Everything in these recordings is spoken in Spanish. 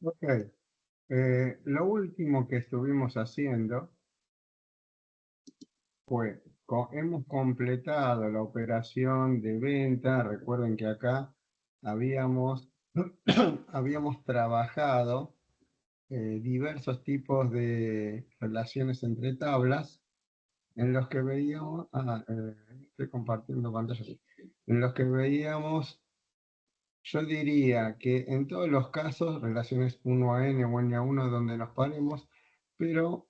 Ok. Lo último que estuvimos haciendo fue, hemos completado la operación de venta. Recuerden que acá habíamos, habíamos trabajado diversos tipos de relaciones entre tablas en los que veíamos, estoy compartiendo pantalla, sí. En los que veíamos, yo diría que en todos los casos, relaciones 1 a n o n a 1 donde nos paremos, pero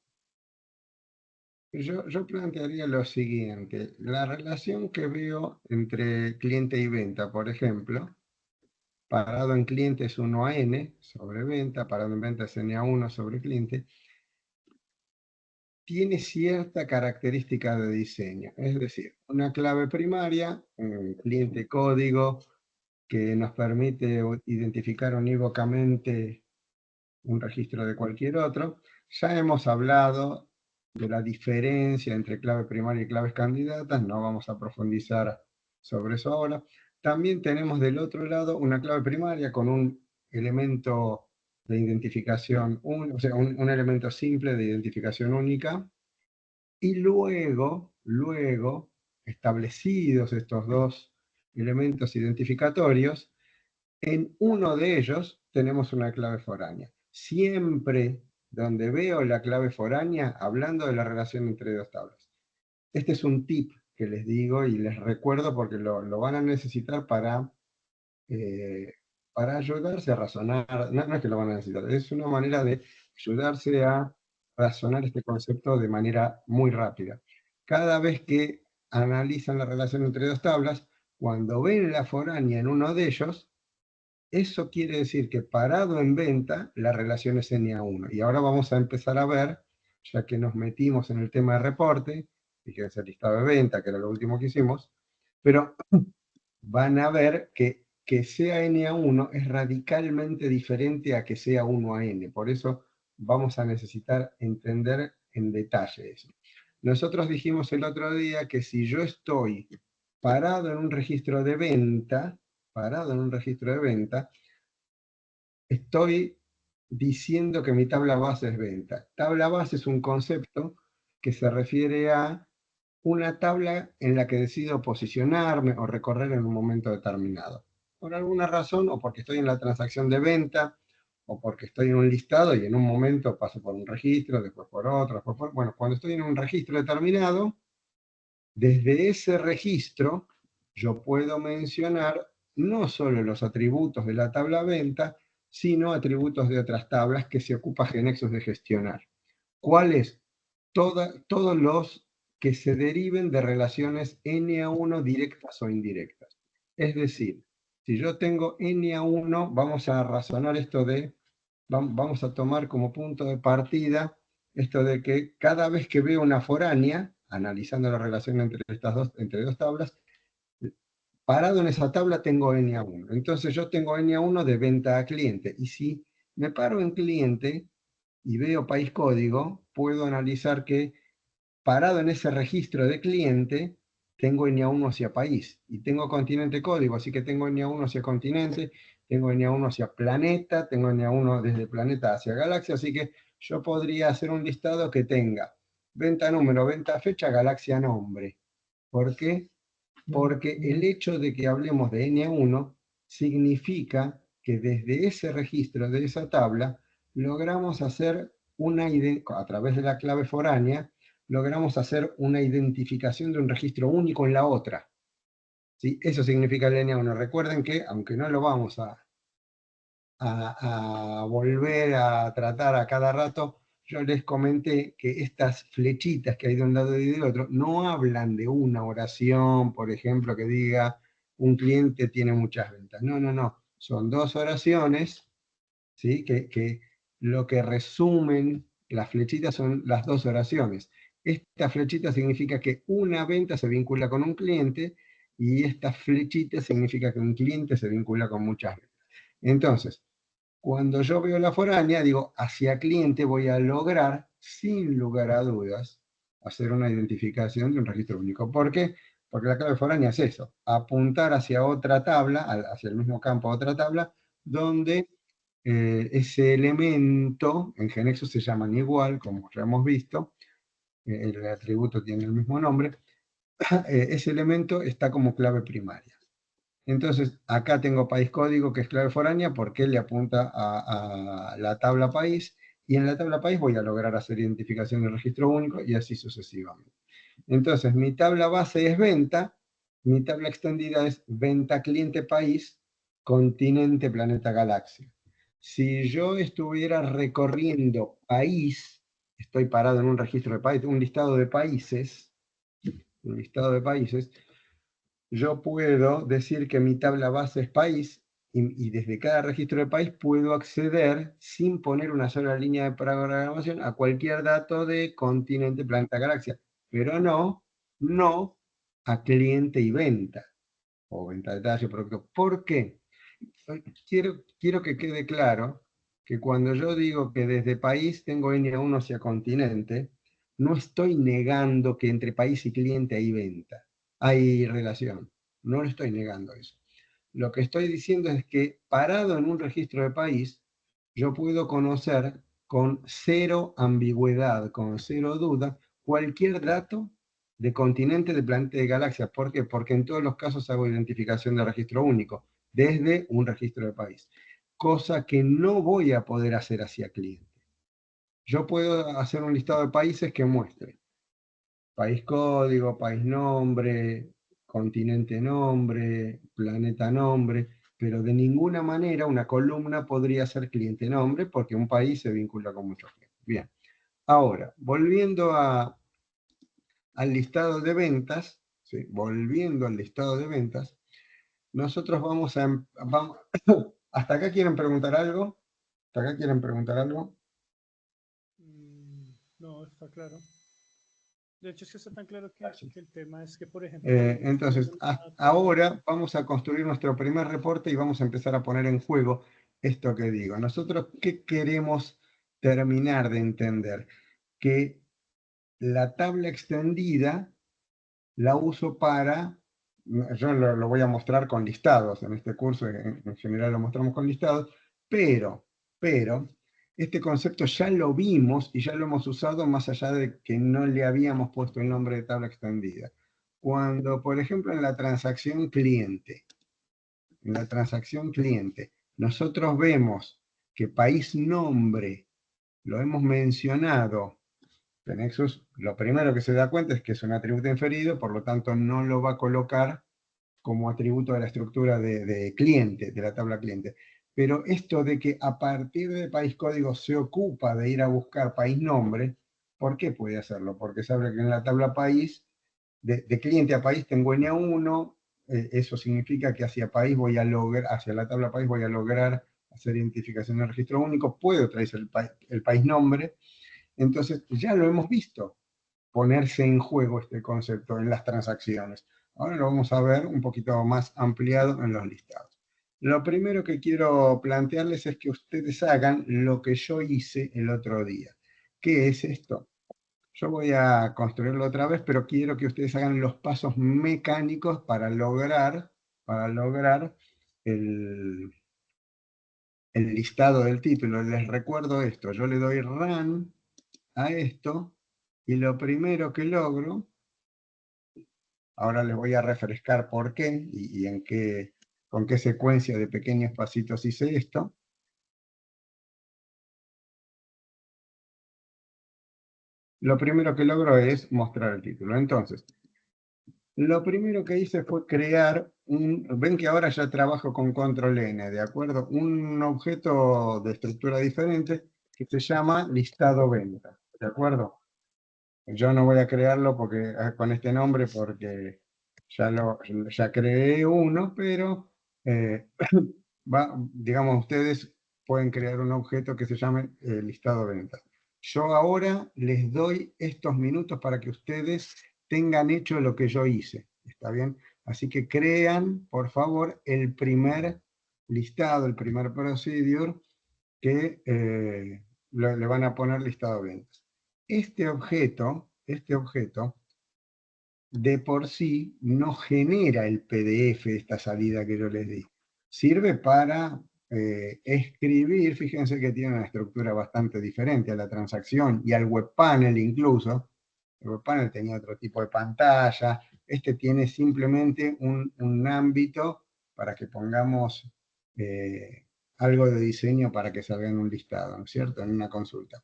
yo plantearía lo siguiente: la relación que veo entre cliente y venta, por ejemplo, parado en cliente es 1 a n sobre venta, parado en venta es n a 1 sobre cliente, tiene cierta característica de diseño. Es decir, una clave primaria, un cliente código que nos permite identificar unívocamente un registro de cualquier otro. Ya hemos hablado de la diferencia entre clave primaria y claves candidatas, no vamos a profundizar sobre eso ahora. También tenemos del otro lado una clave primaria con un elemento de identificación, o sea, un elemento simple de identificación única, y luego, establecidos estos dos elementos identificatorios, en uno de ellos tenemos una clave foránea. Siempre donde veo la clave foránea, hablando de la relación entre dos tablas. Este es un tip que les digo y les recuerdo porque lo van a necesitar eh, para ayudarse a razonar. No, no es que lo van a necesitar, es una manera de ayudarse a razonar este concepto de manera muy rápida. Cada vez que analizan la relación entre dos tablas, cuando ven la foránea en uno de ellos, eso quiere decir que parado en venta, la relación es n a 1. Y ahora vamos a empezar a ver, ya que nos metimos en el tema de reporte, fíjense el listado de venta, que era lo último que hicimos, pero van a ver que sea n a 1 es radicalmente diferente a que sea 1 a n. Por eso vamos a necesitar entender en detalle eso. Nosotros dijimos el otro día que si yo estoy parado en un registro de venta, estoy diciendo que mi tabla base es venta. Tabla base es un concepto que se refiere a una tabla en la que decido posicionarme o recorrer en un momento determinado. Por alguna razón, o porque estoy en la transacción de venta, o porque estoy en un listado y en un momento paso por un registro, después por otro, después por... Bueno, cuando estoy en un registro determinado, desde ese registro yo puedo mencionar no solo los atributos de la tabla venta, sino atributos de otras tablas que se ocupa GeneXus de gestionar. ¿Cuáles? Todos los que se deriven de relaciones n a 1 directas o indirectas. Es decir, si yo tengo n a 1, vamos a razonar esto de, vamos a tomar como punto de partida esto de que cada vez que veo una foránea, analizando la relación entre dos tablas, parado en esa tabla tengo n a 1. Entonces yo tengo n a 1 de venta a cliente. Y si me paro en cliente y veo país código, puedo analizar que parado en ese registro de cliente, tengo n a 1 hacia país. Y tengo continente código, así que tengo n a 1 hacia continente, tengo n a 1 hacia planeta, tengo n a 1 desde planeta hacia galaxia, así que yo podría hacer un listado que tenga venta número, venta fecha, galaxia nombre. ¿Por qué? Porque el hecho de que hablemos de n a 1 significa que desde ese registro, de esa tabla, logramos hacer a través de la clave foránea, logramos hacer una identificación de un registro único en la otra. ¿Sí? Eso significa el n a 1. Recuerden que, aunque no lo vamos a volver a tratar a cada rato, yo les comenté que estas flechitas que hay de un lado y del otro no hablan de una oración, por ejemplo, que diga un cliente tiene muchas ventas. No, no, no. Son dos oraciones, ¿sí? Que lo que resumen las flechitas son las dos oraciones. Esta flechita significa que una venta se vincula con un cliente y esta flechita significa que un cliente se vincula con muchas ventas. Entonces, cuando yo veo la foránea, digo, hacia cliente voy a lograr, sin lugar a dudas, hacer una identificación de un registro único. ¿Por qué? Porque la clave foránea es eso, apuntar hacia otra tabla, hacia el mismo campo a otra tabla, donde ese elemento, en Genexus se llaman igual, como ya hemos visto, el atributo tiene el mismo nombre, ese elemento está como clave primaria. Entonces, acá tengo país código, que es clave foránea, porque le apunta a la tabla país, y en la tabla país voy a lograr hacer identificación del registro único, y así sucesivamente. Entonces, mi tabla base es venta, mi tabla extendida es venta cliente país, continente, planeta, galaxia. Si yo estuviera recorriendo país, estoy parado en un registro de país, un listado de países, yo puedo decir que mi tabla base es país y desde cada registro de país puedo acceder sin poner una sola línea de programación a cualquier dato de continente, planeta, galaxia, pero no a cliente y venta o venta de detalle, producto. ¿Por qué? Quiero que quede claro que cuando yo digo que desde país tengo N1 hacia continente, no estoy negando que entre país y cliente hay venta, hay relación. No lo estoy negando eso. Lo que estoy diciendo es que parado en un registro de país, yo puedo conocer con cero ambigüedad, con cero duda, cualquier dato de continente, de planeta, de galaxia. ¿Por qué? Porque en todos los casos hago identificación de registro único desde un registro de país, cosa que no voy a poder hacer hacia cliente. Yo puedo hacer un listado de países que muestre país código, país nombre, continente nombre, planeta nombre, pero de ninguna manera una columna podría ser cliente nombre porque un país se vincula con muchos clientes. Bien, ahora, volviendo al listado de ventas, ¿sí? Volviendo al listado de ventas, nosotros vamos, ¿hasta acá quieren preguntar algo? ¿Hasta acá quieren preguntar algo? No, está claro. De hecho, es que está tan claro Así. que el tema es que, por ejemplo, cuando yo estoy viendo Entonces, una tabla, ahora vamos a construir nuestro primer reporte y vamos a empezar a poner en juego esto que digo. Nosotros, ¿qué queremos terminar de entender? Que la tabla extendida la uso para, yo lo voy a mostrar con listados, en este curso en general lo mostramos con listados, pero, este concepto ya lo vimos y ya lo hemos usado más allá de que no le habíamos puesto el nombre de tabla extendida. Cuando, por ejemplo, en la transacción cliente, nosotros vemos que país nombre lo hemos mencionado. Nexus, lo primero que se da cuenta es que es un atributo inferido, por lo tanto no lo va a colocar como atributo de la estructura de cliente, de la tabla cliente. Pero esto de que a partir de país código se ocupa de ir a buscar país nombre, ¿por qué puede hacerlo? Porque sabe que en la tabla país, de cliente a país tengo N1, eso significa que hacia país voy a lograr, hacia la tabla país voy a lograr hacer identificación de registro único, puedo traer el país nombre, entonces ya lo hemos visto ponerse en juego este concepto en las transacciones. Ahora lo vamos a ver un poquito más ampliado en los listados. Lo primero que quiero plantearles es que ustedes hagan lo que yo hice el otro día. ¿Qué es esto? Yo voy a construirlo otra vez, pero quiero que ustedes hagan los pasos mecánicos para lograr el, el listado del título. Les recuerdo esto, yo le doy run a esto y lo primero que logro, ahora les voy a refrescar por qué y con qué secuencia de pequeños pasitos hice esto. Lo primero que logro es mostrar el título. Entonces, lo primero que hice fue crear ven que ahora ya trabajo con control N, ¿de acuerdo? Un objeto de estructura diferente que se llama listado venta, ¿de acuerdo? Yo no voy a crearlo con este nombre porque ya creé uno, pero digamos, ustedes pueden crear un objeto que se llame listado de ventas. Yo ahora les doy estos minutos para que ustedes tengan hecho lo que yo hice, ¿está bien? Así que crean, por favor, el primer listado, el primer procedure que le van a poner listado de ventas. Este objeto de por sí no genera el PDF, esta salida que yo les di. Sirve para escribir, fíjense que tiene una estructura bastante diferente a la transacción y al web panel incluso. El web panel tenía otro tipo de pantalla. Este tiene simplemente un ámbito para que pongamos algo de diseño para que salga en un listado, ¿no es cierto? En una consulta.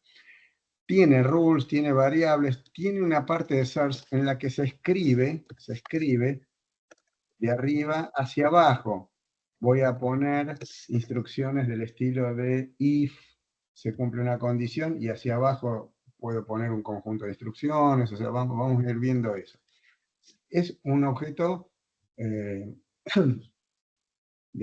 Tiene rules, tiene variables, tiene una parte de source en la que se escribe de arriba hacia abajo. Voy a poner instrucciones del estilo de if se cumple una condición y hacia abajo puedo poner un conjunto de instrucciones, o sea, vamos a ir viendo eso. Es un objeto de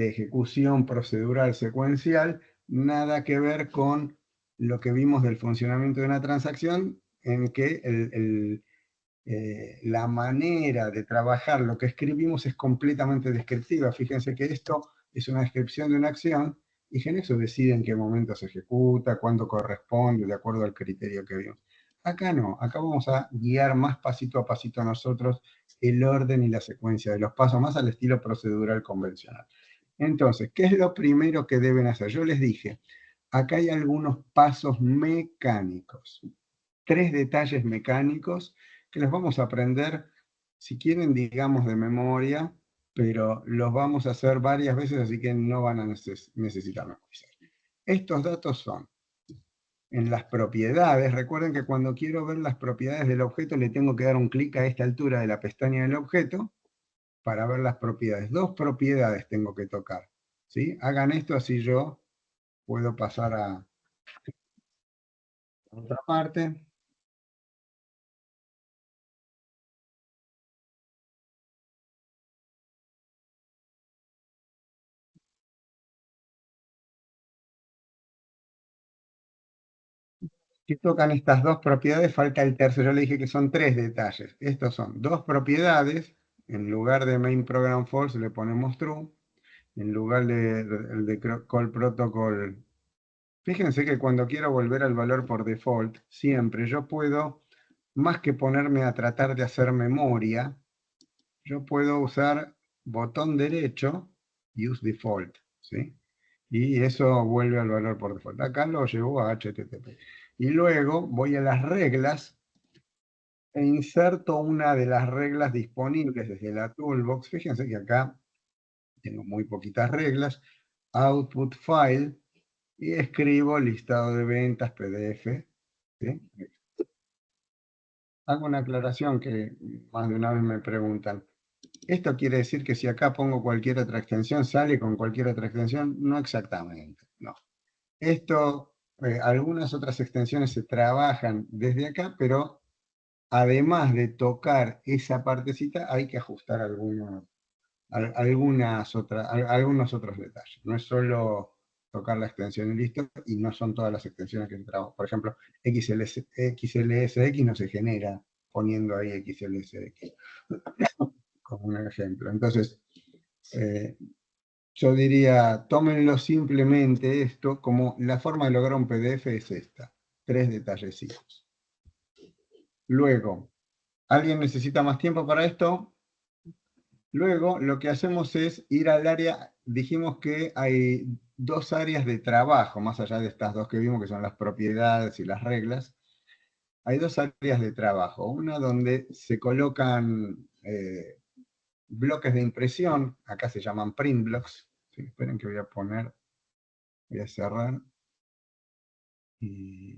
ejecución procedural secuencial, nada que ver con lo que vimos del funcionamiento de una transacción, en que la manera de trabajar lo que escribimos es completamente descriptiva. Fíjense que esto es una descripción de una acción y Genexo decide en qué momento se ejecuta, cuándo corresponde, de acuerdo al criterio que vimos. Acá no, acá vamos a guiar más pasito a pasito nosotros el orden y la secuencia de los pasos, más al estilo procedural convencional. Entonces, ¿qué es lo primero que deben hacer? Yo les dije, acá hay algunos pasos mecánicos, 3 detalles mecánicos que los vamos a aprender, si quieren, digamos, de memoria, pero los vamos a hacer varias veces, así que no van a necesitar memorizar. Estos datos son en las propiedades. Recuerden que cuando quiero ver las propiedades del objeto, le tengo que dar un clic a esta altura de la pestaña del objeto para ver las propiedades. 2 propiedades tengo que tocar, ¿sí? Hagan esto así yo puedo pasar a otra parte. Si tocan estas 2 propiedades, falta el tercero. Yo le dije que son 3 detalles. Estos son 2 propiedades. En lugar de main program false le ponemos true. En lugar de call protocol. Fíjense que cuando quiero volver al valor por default, siempre yo puedo, más que ponerme a tratar de hacer memoria, yo puedo usar botón derecho, use default, ¿sí? Y eso vuelve al valor por default. Acá lo llevo a HTTP. Y luego voy a las reglas e inserto una de las reglas disponibles desde la toolbox. Fíjense que acá tengo muy poquitas reglas. Output file y escribo listado de ventas PDF. ¿Sí? Hago una aclaración que más de una vez me preguntan. ¿Esto quiere decir que si acá pongo cualquier otra extensión, sale con cualquier otra extensión? No exactamente, no. Esto, algunas otras extensiones se trabajan desde acá, pero además de tocar esa partecita, hay que ajustar algunos otros detalles. No es solo tocar la extensión y listo, y no son todas las extensiones que entramos. Por ejemplo, XLSX no se genera poniendo ahí XLSX, como un ejemplo. Entonces, yo diría, tómenlo simplemente esto como la forma de lograr un PDF es esta. 3 detallecitos. Luego, ¿alguien necesita más tiempo para esto? Luego, lo que hacemos es ir al área, dijimos que hay 2 áreas de trabajo, más allá de estas 2 que vimos, que son las propiedades y las reglas. Hay 2 áreas de trabajo. Una donde se colocan bloques de impresión, acá se llaman print blocks. Sí, esperen que voy a cerrar. Y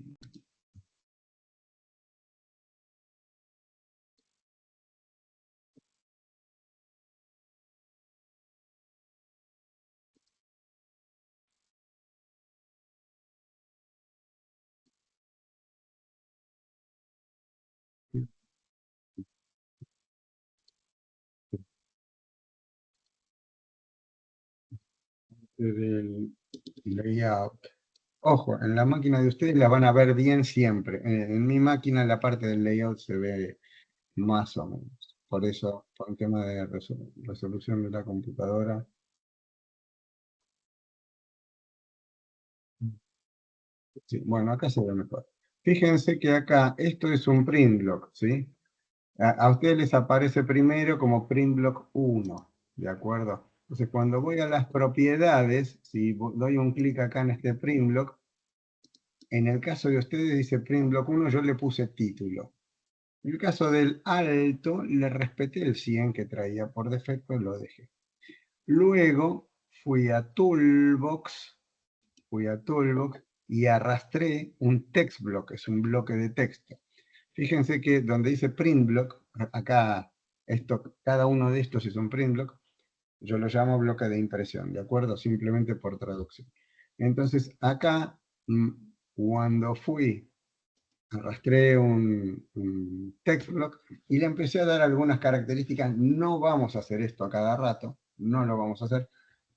del layout. Ojo, en la máquina de ustedes la van a ver bien siempre. En mi máquina la parte del layout se ve más o menos. Por eso, por un tema de resolución de la computadora. Sí, bueno, acá se ve mejor. Fíjense que acá, esto es un print block, ¿sí? A ustedes les aparece primero como print block 1, ¿de acuerdo? Entonces, cuando voy a las propiedades, si doy un clic acá en este print block, en el caso de ustedes dice print block 1, yo le puse título. En el caso del alto, le respeté el 100 que traía por defecto, lo dejé. Luego fui a Toolbox y arrastré un text block, es un bloque de texto. Fíjense que donde dice print block, acá cada uno de estos es un print block, yo lo llamo bloque de impresión, ¿de acuerdo? Simplemente por traducción. Entonces, acá, cuando arrastré un text block y le empecé a dar algunas características. No vamos a hacer esto a cada rato, no lo vamos a hacer,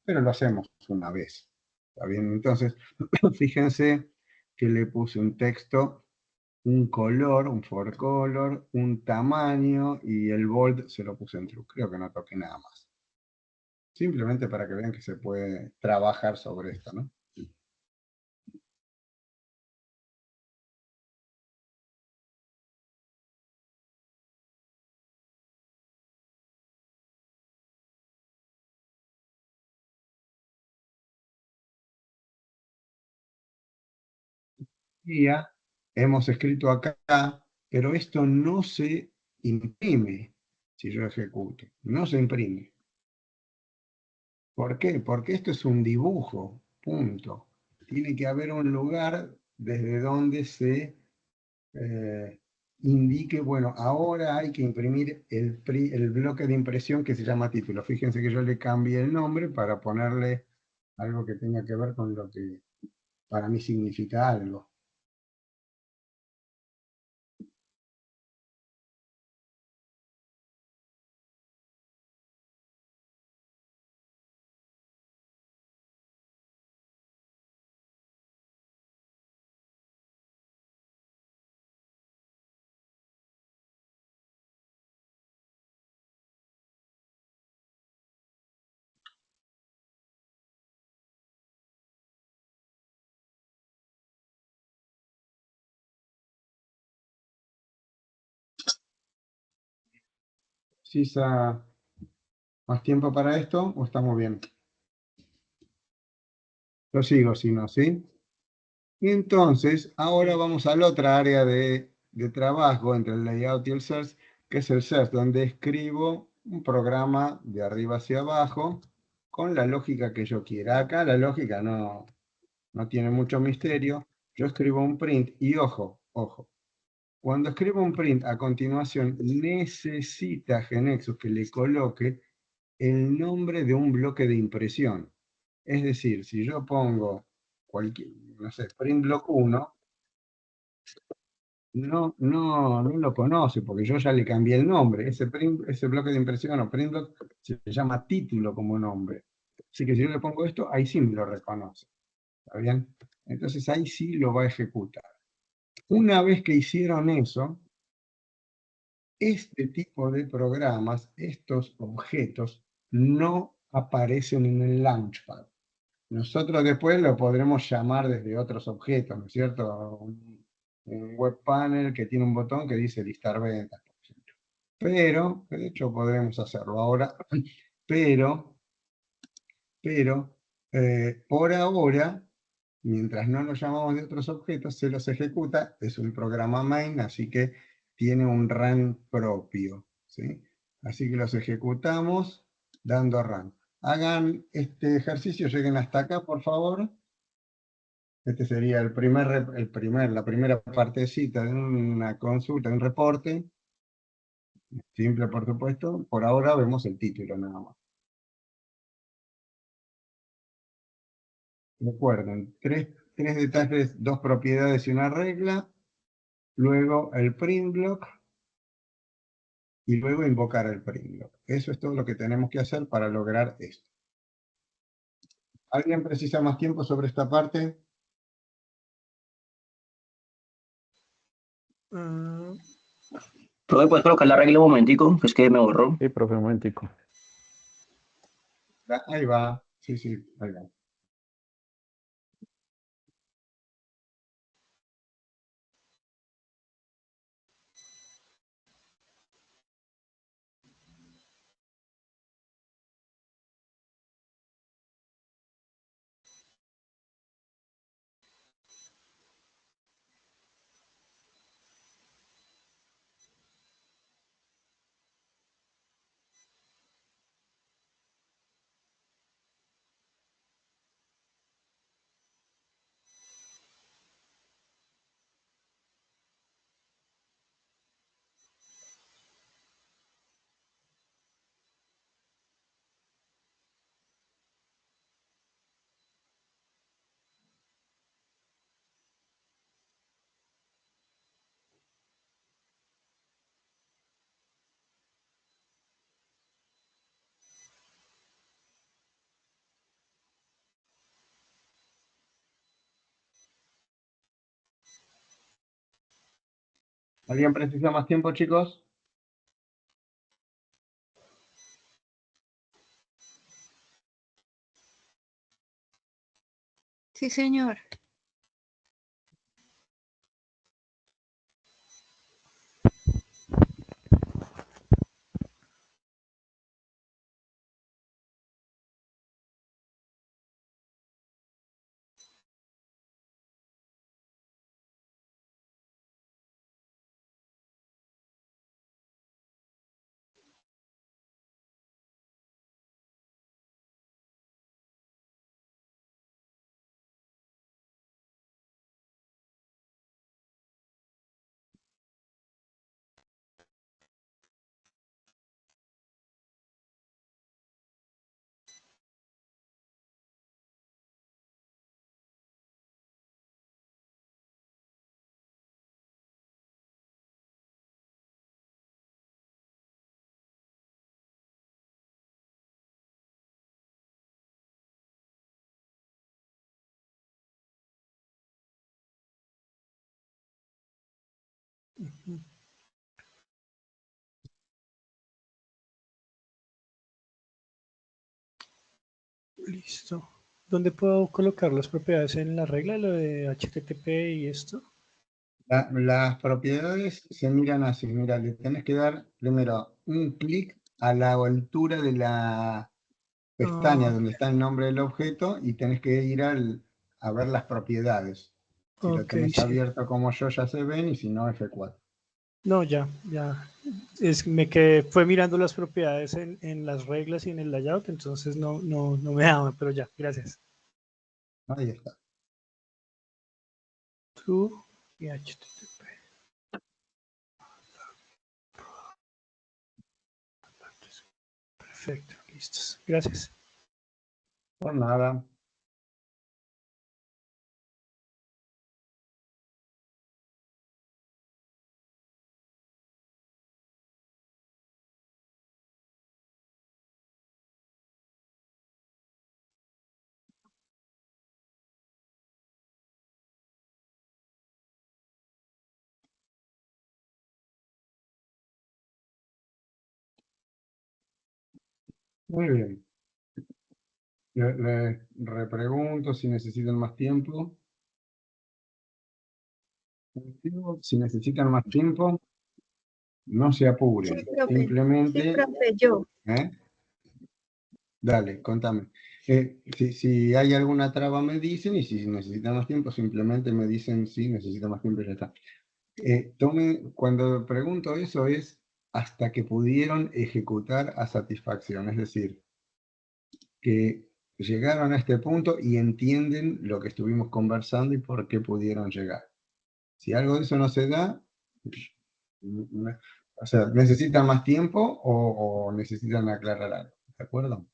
pero lo hacemos una vez. ¿Está bien? Entonces, fíjense que le puse un texto, un color, un for color, un tamaño y el bold se lo puse en true. Creo que no toqué nada más. Simplemente para que vean que se puede trabajar sobre esto, ¿no? Ya hemos escrito acá, pero esto no se imprime si yo ejecuto, no se imprime. ¿Por qué? Porque esto es un dibujo, punto. Tiene que haber un lugar desde donde se indique, bueno, ahora hay que imprimir el bloque de impresión que se llama título. Fíjense que yo le cambié el nombre para ponerle algo que tenga que ver con lo que para mí significa algo. ¿Precisa más tiempo para esto o estamos bien? Lo sigo, si no, ¿sí? Y entonces, ahora vamos a la otra área de trabajo entre el layout y el search, que es el search, donde escribo un programa de arriba hacia abajo con la lógica que yo quiera. Acá la lógica no tiene mucho misterio. Yo escribo un print y ojo, cuando escribo un print a continuación necesita GeneXus que le coloque el nombre de un bloque de impresión. Es decir, si yo pongo cualquier, no sé, print block 1, no lo conoce porque yo ya le cambié el nombre. Ese bloque de impresión o print block se llama título como nombre. Así que si yo le pongo esto, ahí sí me lo reconoce. ¿Está bien? Entonces ahí sí lo va a ejecutar. Una vez que hicieron eso, este tipo de programas, estos objetos, no aparecen en el Launchpad. Nosotros después lo podremos llamar desde otros objetos, ¿no es cierto? Un web panel que tiene un botón que dice listar ventas, por ejemplo. Pero, de hecho podremos hacerlo ahora, pero, por ahora, mientras no los llamamos de otros objetos, se los ejecuta, es un programa main, así que tiene un run propio, ¿sí? Así que los ejecutamos dando run. Hagan este ejercicio, lleguen hasta acá, por favor. Este sería la primera partecita de una consulta, de un reporte. Simple, por supuesto. Por ahora vemos el título nada más. Recuerden, tres detalles, dos propiedades y una regla. Luego el print block y luego invocar el print block. Eso es todo lo que tenemos que hacer para lograr esto. ¿Alguien precisa más tiempo sobre esta parte? Mm, Profe, ¿puedes colocar la regla un momentico? Que es que me borró. Sí, profe, un momentico. Ahí va. Sí, sí, ahí va. ¿Alguien precisa más tiempo, chicos? Sí, señor. Listo. ¿Dónde puedo colocar las propiedades en la regla, lo de HTTP y esto? Las propiedades se miran así. Mira, le tenés que dar primero un clic a la altura de la pestaña Ah, donde está el nombre del objeto y tenés que ir a ver las propiedades. Si lo ok, tenés sí. abierto como yo ya se ven y si no F4. No, ya, ya. Me quedé, fue mirando las propiedades en las reglas y en el layout, entonces no me daba, pero ya, gracias. Ahí está. True y HTTP. Perfecto, listos. Gracias. Por nada. Muy bien. Le repregunto si necesitan más tiempo. Si necesitan más tiempo, no se Sí, apuren. profe. Sí, Simplemente, profe, yo. ¿eh? Dale, contame. Si hay alguna traba me dicen y si necesitan más tiempo simplemente me dicen sí, necesito más tiempo y ya está. Cuando pregunto eso es hasta que pudieron ejecutar a satisfacción, es decir, que llegaron a este punto y entienden lo que estuvimos conversando y por qué pudieron llegar. Si algo de eso no se da, o sea, necesitan más tiempo o necesitan aclarar algo, ¿de acuerdo?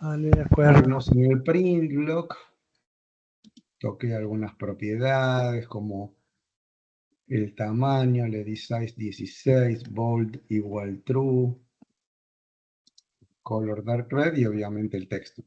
Vale, de acuerdo. Vimos en el print block, toqué algunas propiedades como el tamaño, le di size 16, bold igual true, color dark red y obviamente el texto.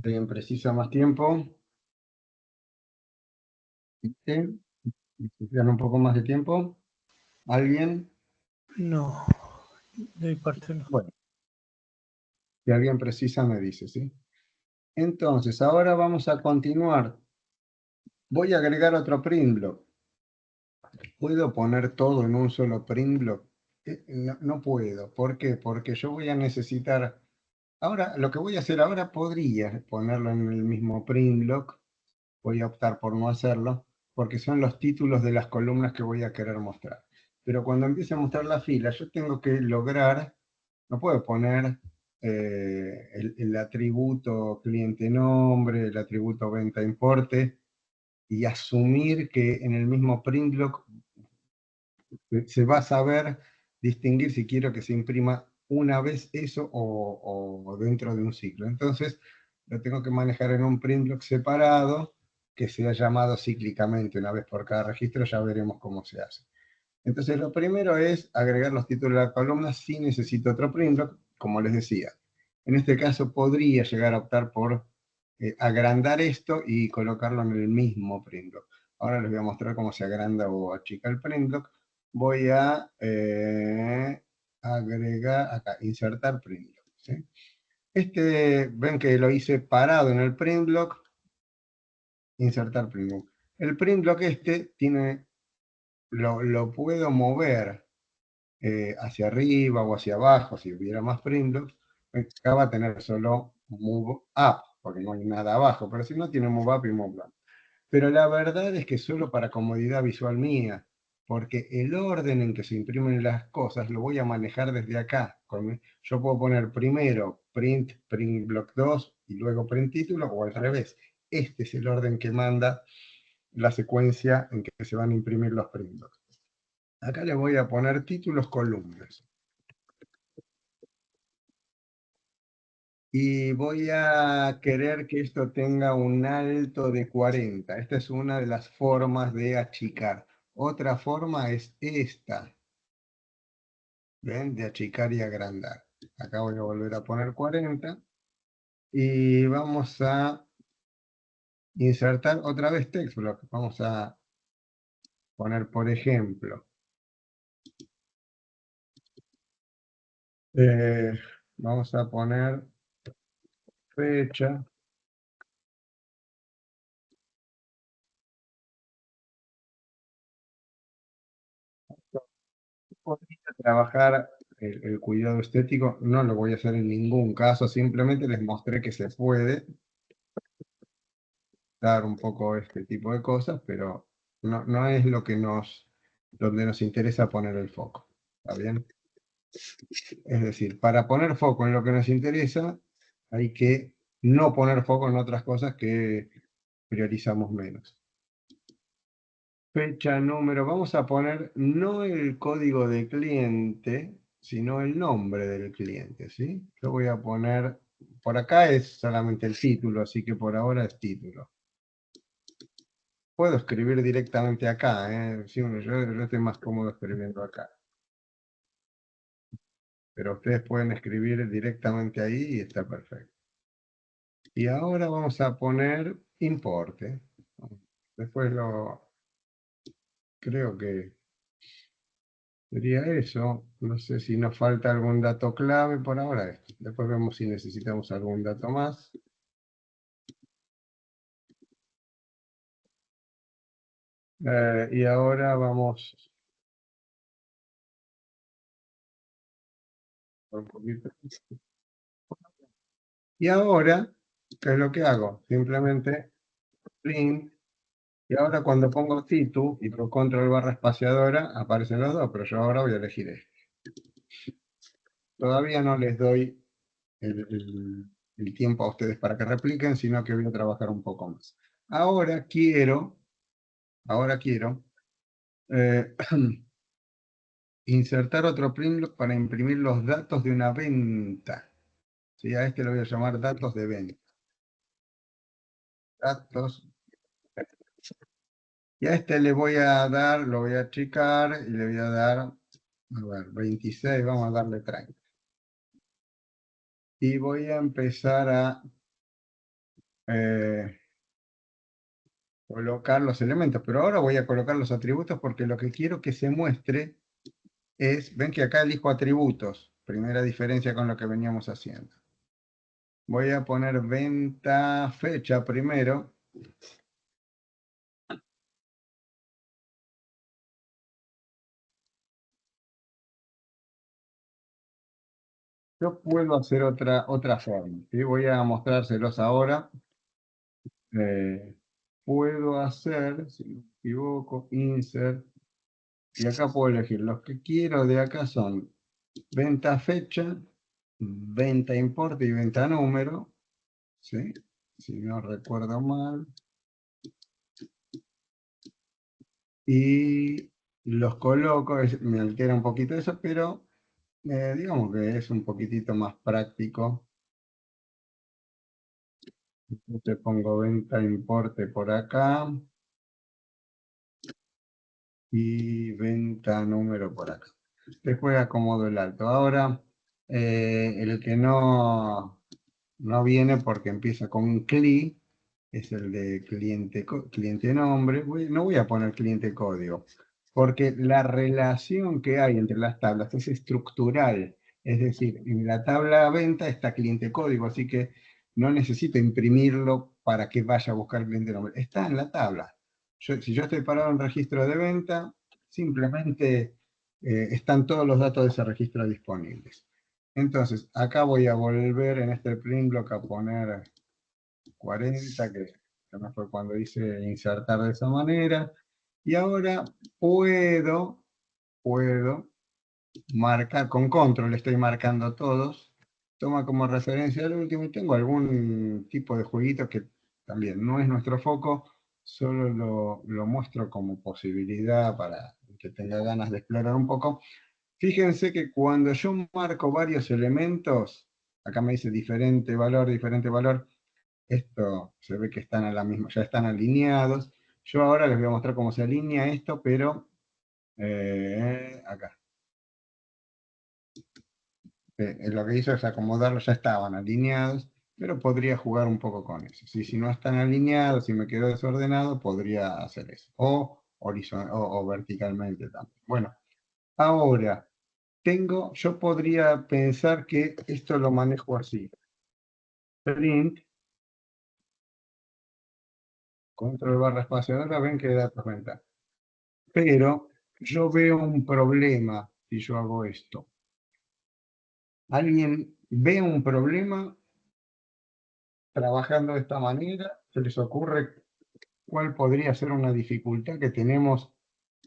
¿Alguien precisa más tiempo? ¿Sí? ¿Necesitan un poco más de tiempo? ¿Alguien? No, de mi parte no. Bueno, si alguien precisa me dice, ¿sí? Entonces, ahora vamos a continuar. Voy a agregar otro print block. ¿Puedo poner todo en un solo print block? No, no puedo. ¿Por qué? Porque yo voy a necesitar... Ahora, lo que voy a hacer ahora podría ponerlo en el mismo print block. Voy a optar por no hacerlo, porque son los títulos de las columnas que voy a querer mostrar. Pero cuando empiece a mostrar la fila, yo tengo que lograr, no puedo poner el atributo cliente nombre, el atributo venta importe, y asumir que en el mismo print block se va a saber distinguir si quiero que se imprima una vez eso o dentro de un ciclo. Entonces, lo tengo que manejar en un print block separado que sea llamado cíclicamente una vez por cada registro, ya veremos cómo se hace. Entonces, lo primero es agregar los títulos de la columna si necesito otro print block, como les decía. En este caso, podría llegar a optar por agrandar esto y colocarlo en el mismo print block. Ahora les voy a mostrar cómo se agranda o achica el print block. Voy a agregar acá, insertar print block. ¿Sí? Este, ven que lo hice parado en el print block, insertar print block. El print block este tiene, lo puedo mover hacia arriba o hacia abajo, si hubiera más print blocks. Acá va a tener solo move up, porque no hay nada abajo, pero si no tiene move up y move down. Pero la verdad es que solo para comodidad visual mía, porque el orden en que se imprimen las cosas lo voy a manejar desde acá. Yo puedo poner primero print block 2 y luego print título, o al revés. Este es el orden que manda la secuencia en que se van a imprimir los print blocks. Acá le voy a poner títulos columnas. Y voy a querer que esto tenga un alto de 40. Esta es una de las formas de achicar. Otra forma es esta. ¿Ven? De achicar y agrandar. Acá voy a volver a poner 40. Y vamos a insertar otra vez text block. Vamos a poner, por ejemplo, eh, vamos a poner fecha. Podría trabajar el cuidado estético, no lo voy a hacer en ningún caso, simplemente les mostré que se puede dar un poco este tipo de cosas, pero no es lo que donde nos interesa poner el foco. ¿Está bien? Es decir, para poner foco en lo que nos interesa, hay que no poner foco en otras cosas que priorizamos menos. Fecha, número, vamos a poner no el código de cliente, sino el nombre del cliente, ¿sí? Yo voy a poner, por acá es solamente el título, así que por ahora es título. Puedo escribir directamente acá, sí, yo estoy más cómodo escribiendo acá. Pero ustedes pueden escribir directamente ahí y está perfecto. Y ahora vamos a poner importe. Después creo que sería eso. No sé si nos falta algún dato clave por ahora. Esto. Después vemos si necesitamos algún dato más. Y ahora vamos por un poquito. Y ahora, ¿qué es lo que hago? Simplemente print. Y ahora cuando pongo Titu y por control barra espaciadora, aparecen los dos, pero yo ahora voy a elegir este. Todavía no les doy el tiempo a ustedes para que repliquen, sino que voy a trabajar un poco más. Ahora quiero eh, insertar otro print block para imprimir los datos de una venta. ¿Sí? A este lo voy a llamar datos de venta. Datos. Y a este le voy a dar, lo voy a achicar y le voy a dar, a ver, 26, vamos a darle 30. Y voy a empezar a colocar los elementos, pero ahora voy a colocar los atributos porque lo que quiero que se muestre es, ven que acá elijo atributos, primera diferencia con lo que veníamos haciendo. Voy a poner venta fecha primero. Yo puedo hacer otra forma, ¿sí? Voy a mostrárselos ahora. Puedo hacer, si no me equivoco, insert, y acá puedo elegir. Los que quiero de acá son venta fecha, venta importe y venta número, ¿sí? Si no recuerdo mal. Y los coloco, me altera un poquito eso, pero digamos que es un poquitito más práctico. Te pongo venta importe por acá y venta número por acá. Después acomodo el alto. Ahora, el que no viene porque empieza con un CLI, es el de cliente nombre. No voy a poner cliente código, porque la relación que hay entre las tablas es estructural. Es decir, en la tabla venta está cliente código, así que no necesito imprimirlo para que vaya a buscar cliente nombre. Está en la tabla. Si yo estoy parado en registro de venta, simplemente están todos los datos de ese registro disponibles. Entonces, acá voy a volver en este print block a poner 40, que no fue cuando hice insertar de esa manera. Y ahora puedo marcar, con control estoy marcando todos. Toma como referencia el último y tengo algún tipo de jueguito que también no es nuestro foco, solo lo muestro como posibilidad para que tenga ganas de explorar un poco. Fíjense que cuando yo marco varios elementos, acá me dice diferente valor, esto se ve que están a la misma, ya están alineados. Yo ahora les voy a mostrar cómo se alinea esto, pero acá. Lo que hizo es acomodarlos, ya estaban alineados, pero podría jugar un poco con eso. Si no están alineados, si me quedó desordenado, podría hacer eso. O verticalmente también. Bueno, ahora yo podría pensar que esto lo manejo así. Print, control barra espaciadora, ven que datos venta. Pero yo veo un problema si yo hago esto. ¿Alguien ve un problema trabajando de esta manera? ¿Se les ocurre cuál podría ser una dificultad que tenemos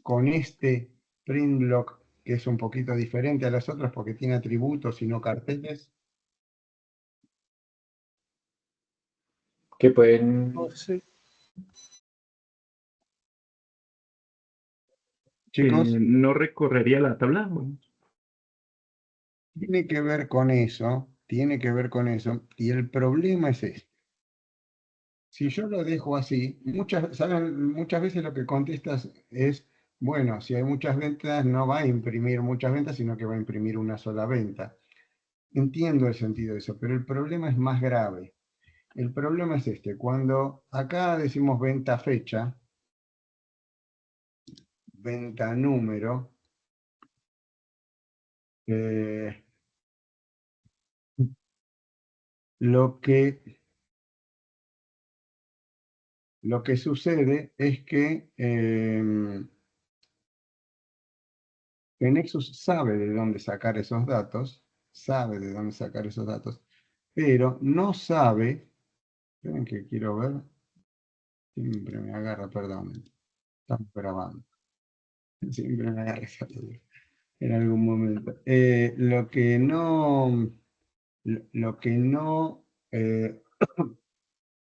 con este print block, que es un poquito diferente a las otras porque tiene atributos y no carteles? Que pueden... No sé. Chicos, no recorrería la tabla. Bueno, tiene que ver con eso, y el problema es este. Si yo lo dejo así, muchas veces lo que contestas es, bueno, si hay muchas ventas, no va a imprimir muchas ventas, sino que va a imprimir una sola venta. Entiendo el sentido de eso, pero el problema es más grave. El problema es este, cuando acá decimos venta fecha, venta número, eh, lo que sucede es que Nexus sabe de dónde sacar esos datos, pero no sabe, esperen que quiero ver, siempre me agarra, perdón, estamos grabando, siempre me agarra esa duda en algún momento. Lo que no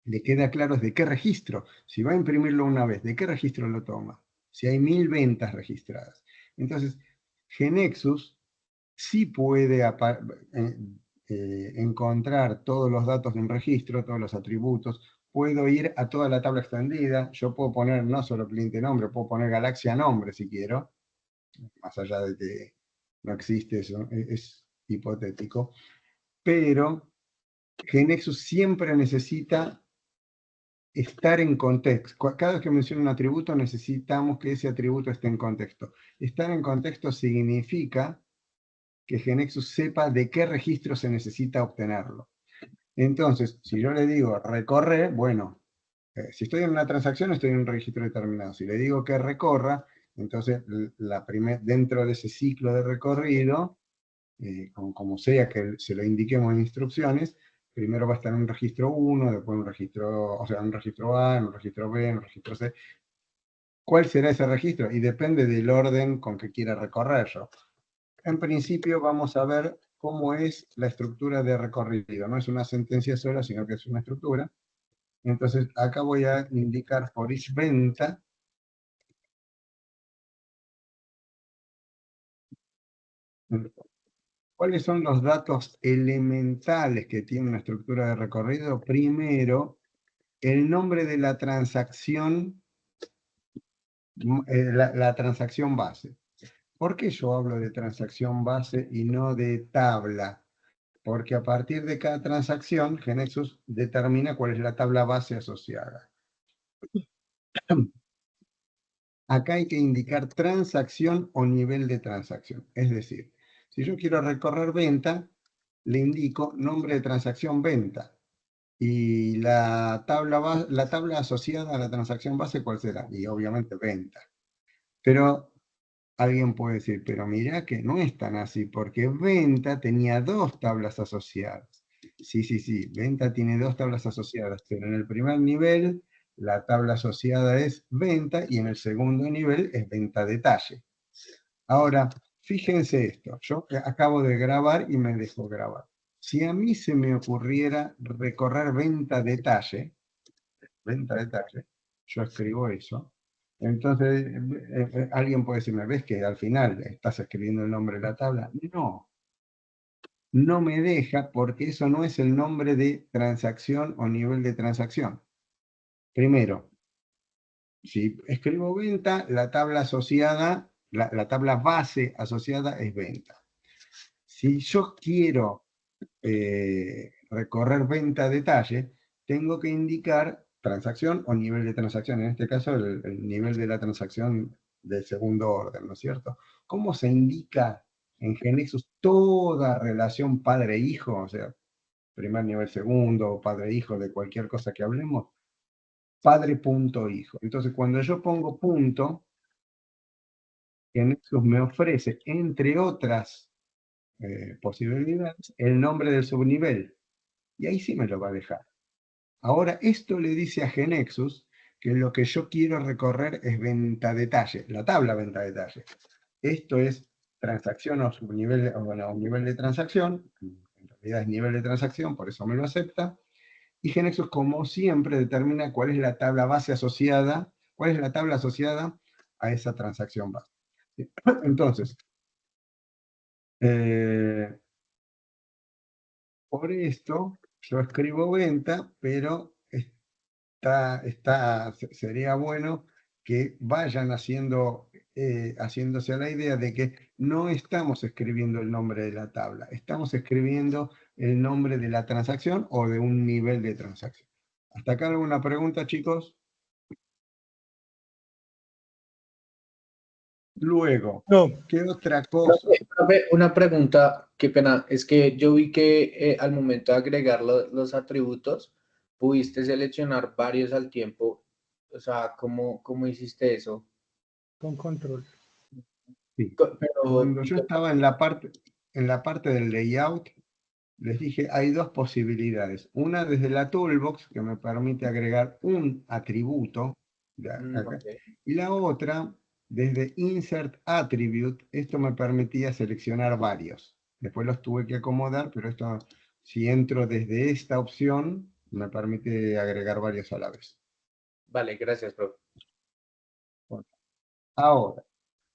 le queda claro es de qué registro. Si va a imprimirlo una vez, ¿de qué registro lo toma? Si hay 1000 ventas registradas. Entonces, GeneXus sí puede encontrar todos los datos de un registro, todos los atributos. Puedo ir a toda la tabla extendida. Yo puedo poner no solo cliente nombre, puedo poner galaxia nombre si quiero, más allá de que no existe eso, es hipotético. Pero GeneXus siempre necesita estar en contexto. Cada vez que menciono un atributo necesitamos que ese atributo esté en contexto. Estar en contexto significa que GeneXus sepa de qué registro se necesita obtenerlo. Entonces, si yo le digo recorre, bueno, si estoy en una transacción estoy en un registro determinado. Si le digo que recorra, entonces dentro de ese ciclo de recorrido, como sea que se lo indiquemos en instrucciones, primero va a estar en un registro 1, después un registro, o sea, en un registro A, en un registro B, en un registro C. ¿Cuál será ese registro? Y depende del orden con que quiera recorrerlo. En principio vamos a ver cómo es la estructura de recorrido. No es una sentencia sola, sino que es una estructura. Entonces, acá voy a indicar for each venta. ¿Cuáles son los datos elementales que tiene una estructura de recorrido? Primero, el nombre de la transacción, la transacción base. ¿Por qué yo hablo de transacción base y no de tabla? Porque a partir de cada transacción, GeneXus determina cuál es la tabla base asociada. Acá hay que indicar transacción o nivel de transacción. Es decir, si yo quiero recorrer venta, le indico nombre de transacción venta. Y la tabla asociada a la transacción base, ¿cuál será? Y obviamente venta. Pero alguien puede decir, pero mira que no es tan así, porque venta tenía dos tablas asociadas. Sí, venta tiene dos tablas asociadas, pero en el primer nivel la tabla asociada es venta y en el segundo nivel es venta detalle. Ahora, fíjense esto, yo acabo de grabar y me dejo grabar. Si a mí se me ocurriera recorrer venta detalle, yo escribo eso, entonces alguien puede decirme, ¿ves que al final estás escribiendo el nombre de la tabla? No, no me deja porque eso no es el nombre de transacción o nivel de transacción. Primero, si escribo venta, la tabla asociada, la tabla base asociada es venta. Si yo quiero recorrer venta detalle, tengo que indicar transacción o nivel de transacción. En este caso, el nivel de la transacción del segundo orden, ¿no es cierto? ¿Cómo se indica en GeneXus toda relación padre-hijo? O sea, primer nivel, segundo, padre-hijo, de cualquier cosa que hablemos. Padre.hijo. Entonces, cuando yo pongo punto, GeneXus me ofrece, entre otras posibilidades, el nombre del subnivel. Y ahí sí me lo va a dejar. Ahora, esto le dice a GeneXus que lo que yo quiero recorrer es venta detalle, la tabla venta detalle. Esto es transacción o subnivel, o bueno, nivel de transacción, en realidad es nivel de transacción, por eso me lo acepta. Y GeneXus, como siempre, determina cuál es la tabla base asociada, cuál es la tabla asociada a esa transacción base. Entonces, por esto yo escribo venta, pero sería bueno que vayan haciéndose a la idea de que no estamos escribiendo el nombre de la tabla, estamos escribiendo el nombre de la transacción o de un nivel de transacción. ¿Hasta acá alguna pregunta, chicos? Luego, No, ¿qué otra cosa? Profe, una pregunta, qué pena, es que yo vi que al momento de agregar los atributos, pudiste seleccionar varios al tiempo. O sea, ¿cómo hiciste eso? con control. Sí. Pero, Cuando yo estaba en la parte del layout, les dije, hay dos posibilidades. Una desde la toolbox, que me permite agregar un atributo, acá, ok. y la otra desde insert attribute. Esto me permitía seleccionar varios. Después los tuve que acomodar, pero esto, si entro desde esta opción, me permite agregar varios a la vez. Vale, gracias, profe. Bueno, ahora,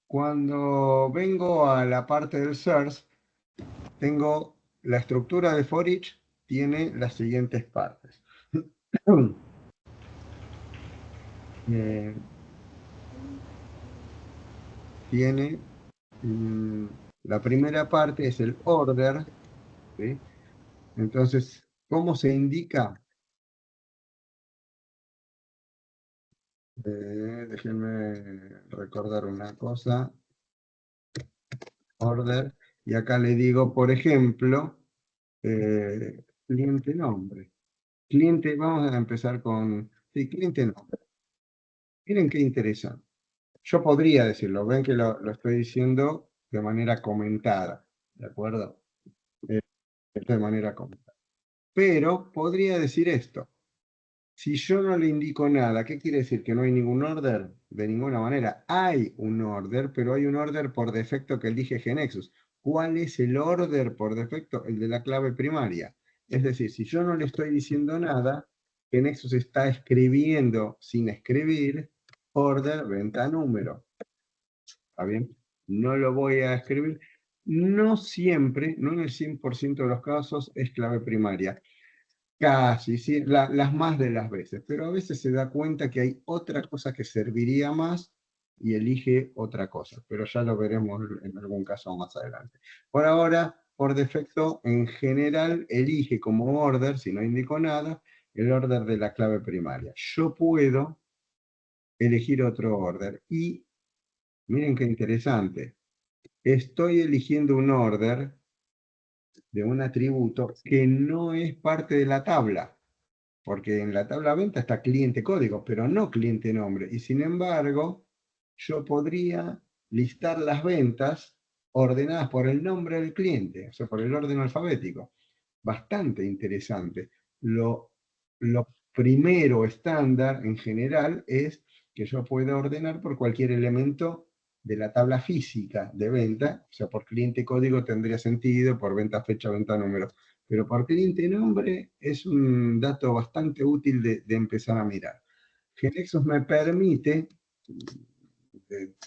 cuando vengo a la parte del search, tengo la estructura de for each, tiene las siguientes partes. Tiene la primera parte es el order, ¿sí? Entonces, ¿cómo se indica? Déjenme recordar una cosa. Order. Y acá le digo, por ejemplo, cliente nombre. Cliente, vamos a empezar con, sí, cliente nombre. Miren qué interesante. Yo podría decirlo, ven que lo estoy diciendo de manera comentada, ¿de acuerdo? Esto de manera comentada. Pero podría decir esto. Si yo no le indico nada, ¿qué quiere decir? ¿Que no hay ningún order? De ninguna manera. Hay un order, pero hay un order por defecto que elige GNexus. ¿Cuál es el order por defecto? El de la clave primaria. Es decir, si yo no le estoy diciendo nada, GNexus está escribiendo sin escribir order, venta, número. ¿Está bien? No lo voy a escribir. No siempre, no en el 100% de los casos, es clave primaria. Casi, sí, las más de las veces, pero a veces se da cuenta que hay otra cosa que serviría más y elige otra cosa, pero ya lo veremos en algún caso más adelante. Por ahora, por defecto, en general, elige como order, si no indico nada, el order de la clave primaria. Yo puedo elegir otro order y miren qué interesante, estoy eligiendo un order de un atributo que no es parte de la tabla. Porque en la tabla venta está cliente código, pero no cliente nombre. Y sin embargo, yo podría listar las ventas ordenadas por el nombre del cliente, o sea, por el orden alfabético. Bastante interesante. Lo primero estándar en general es que yo pueda ordenar por cualquier elemento de la tabla física de venta, o sea, por cliente código tendría sentido, por venta fecha, venta número, pero por cliente nombre es un dato bastante útil de empezar a mirar. GNexus me permite,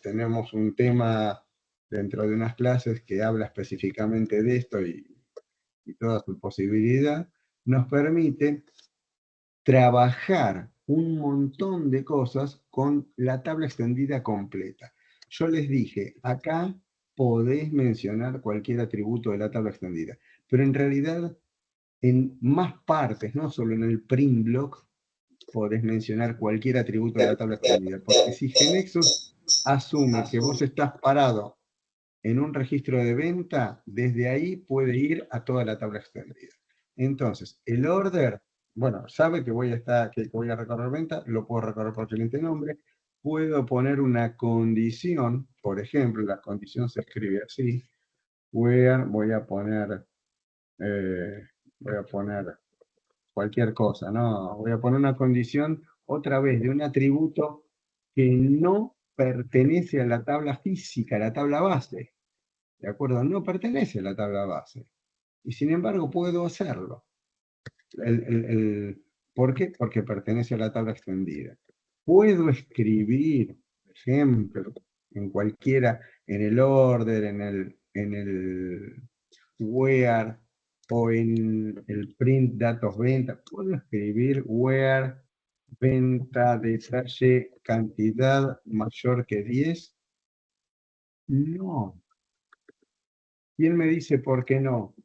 tenemos un tema dentro de unas clases que habla específicamente de esto y toda su posibilidad, nos permite trabajar un montón de cosas con la tabla extendida completa. Yo les dije, acá podéis mencionar cualquier atributo de la tabla extendida, pero en realidad en más partes, no solo en el print block, podés mencionar cualquier atributo de la tabla extendida, porque si GNexus asume que vos estás parado en un registro de venta, desde ahí puede ir a toda la tabla extendida. Entonces, el order, bueno, sabe que voy a recorrer venta, lo puedo recorrer por cliente nombre, puedo poner una condición, por ejemplo, la condición se escribe así, where, voy a poner cualquier cosa, ¿no? Voy a poner una condición otra vez de un atributo que no pertenece a la tabla física, a la tabla base. ¿De acuerdo? No pertenece a la tabla base. Y sin embargo puedo hacerlo. ¿Por qué? Porque pertenece a la tabla extendida. Puedo escribir, por ejemplo, en cualquiera, en el order, en el where o en el print datos venta, puedo escribir where venta detalle cantidad mayor que 10. No. ¿Quién me dice por qué no?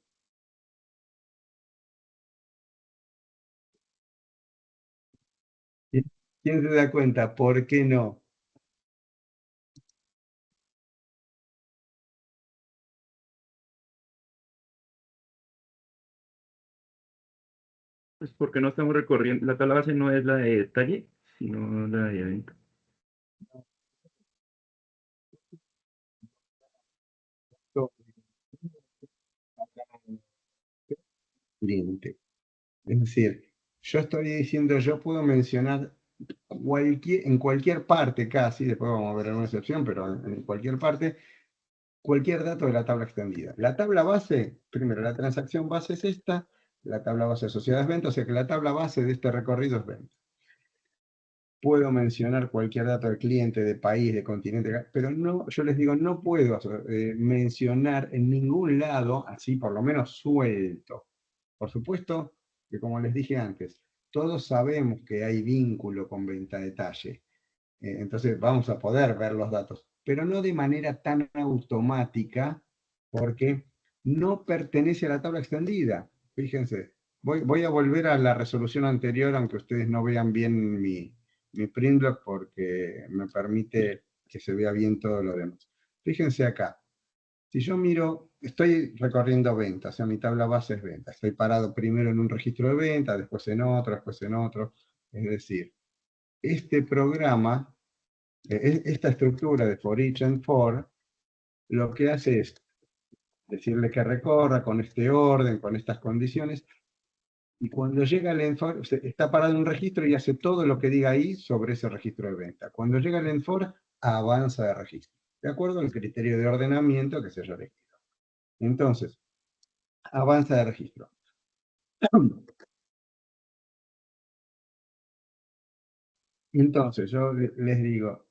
¿Quién se da cuenta? ¿Por qué no? Pues porque no estamos recorriendo, la tabla base no es la de detalle, sino la de evento. Cliente. Es decir, yo estoy diciendo, yo puedo mencionar en cualquier parte casi, después vamos a ver alguna excepción, pero en cualquier parte, cualquier dato de la tabla extendida. La tabla base, primero, la transacción base es esta, la tabla base asociada es venta, o sea que la tabla base de este recorrido es venta. Puedo mencionar cualquier dato de cliente, de país, de continente, pero no, yo les digo, no puedo mencionar en ningún lado, así por lo menos suelto. Por supuesto que como les dije antes, todos sabemos que hay vínculo con venta detalle. Entonces vamos a poder ver los datos, pero no de manera tan automática, porque no pertenece a la tabla extendida. Fíjense, voy a volver a la resolución anterior, aunque ustedes no vean bien mi print block porque me permite que se vea bien todo lo demás. Fíjense acá. Si yo miro, estoy recorriendo ventas, o sea, mi tabla base es venta. Estoy parado primero en un registro de venta, después en otro, después en otro. Es decir, este programa, esta estructura de for each and for, lo que hace es decirle que recorra con este orden, con estas condiciones, y cuando llega al end for, está parado en un registro y hace todo lo que diga ahí sobre ese registro de venta. Cuando llega al end for, avanza de registro, de acuerdo al criterio de ordenamiento que se haya elegido. Entonces, avanza de registro. Entonces, yo les digo,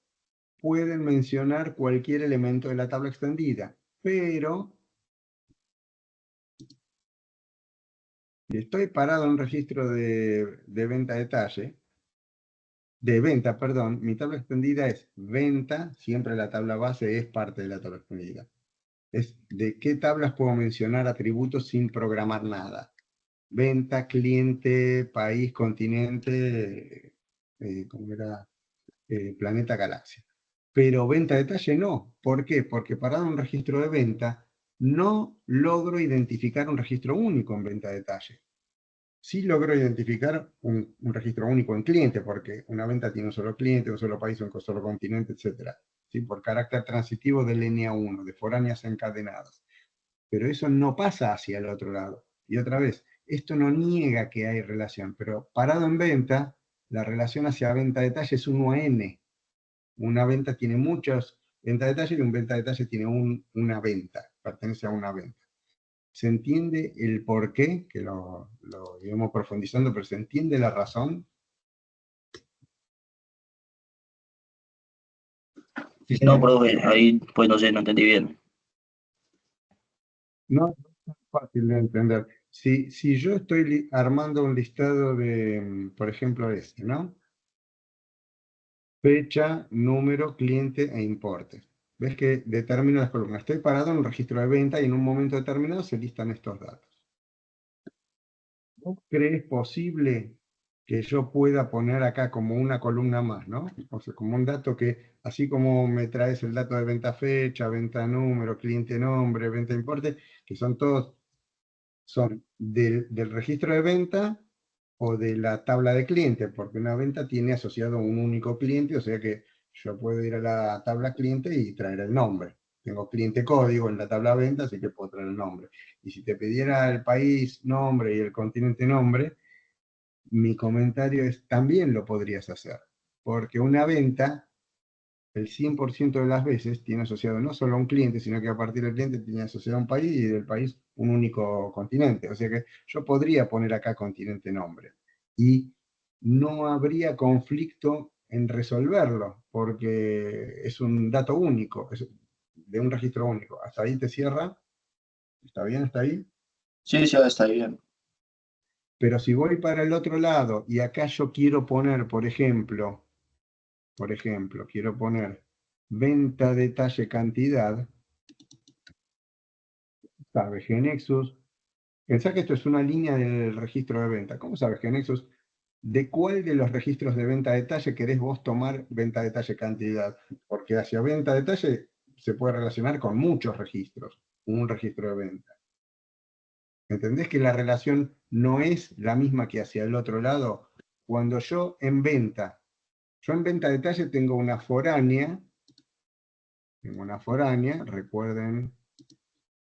pueden mencionar cualquier elemento de la tabla extendida, pero si estoy parado en un registro de venta detalle, de venta, perdón, mi tabla extendida es venta, siempre la tabla base es parte de la tabla extendida. Es de qué tablas puedo mencionar atributos sin programar nada. Venta, cliente, país, continente, ¿cómo era? Planeta, galaxia. Pero venta detalle no. ¿Por qué? Porque parado en un registro de venta, no logro identificar un registro único en venta detalle. Sí logro identificar un registro único en cliente, porque una venta tiene un solo cliente, un solo país, un solo continente, etc. ¿Sí? Por carácter transitivo de línea 1, de foráneas encadenadas. Pero eso no pasa hacia el otro lado. Y otra vez, esto no niega que hay relación, pero parado en venta, la relación hacia venta detalle es 1 a n. Una venta tiene muchas ventas de detalle y un venta de detalle tiene una venta, pertenece a una venta. ¿Se entiende el por qué? Que lo iremos profundizando, pero ¿se entiende la razón? No, profe, ahí pues no sé, no entendí bien. No es fácil de entender. Si yo estoy armando un listado de, por ejemplo, este, ¿no? Fecha, número, cliente e importe. ¿Ves que determino las columnas? Estoy parado en un registro de venta y en un momento determinado se listan estos datos. ¿Vos crees posible que yo pueda poner acá como una columna más, ¿no? O sea, como un dato que, así como me traes el dato de venta fecha, venta número, cliente nombre, venta importe, que son todos, son del registro de venta o de la tabla de cliente, porque una venta tiene asociado un único cliente, o sea que yo puedo ir a la tabla cliente y traer el nombre. Tengo cliente código en la tabla venta, así que puedo traer el nombre. Y si te pidiera el país nombre y el continente nombre, mi comentario es, también lo podrías hacer. Porque una venta, el 100% de las veces, tiene asociado no solo a un cliente, sino que a partir del cliente tiene asociado a un país y del país un único continente. O sea que yo podría poner acá continente nombre. Y no habría conflicto en resolverlo, porque es un dato único, es de un registro único. ¿Hasta ahí te cierra? ¿Está bien? ¿Está ahí? Sí, sí, está bien. Pero si voy para el otro lado y acá yo quiero poner, por ejemplo, quiero poner venta, detalle, cantidad, sabe Genexus. Pensá que esto es una línea del registro de venta. ¿Cómo sabe Genexus? ¿De cuál de los registros de venta detalle querés vos tomar venta, detalle, cantidad? Porque hacia venta, detalle se puede relacionar con muchos registros, un registro de venta. ¿Entendés que la relación no es la misma que hacia el otro lado? Cuando yo en venta detalle tengo una foránea, recuerden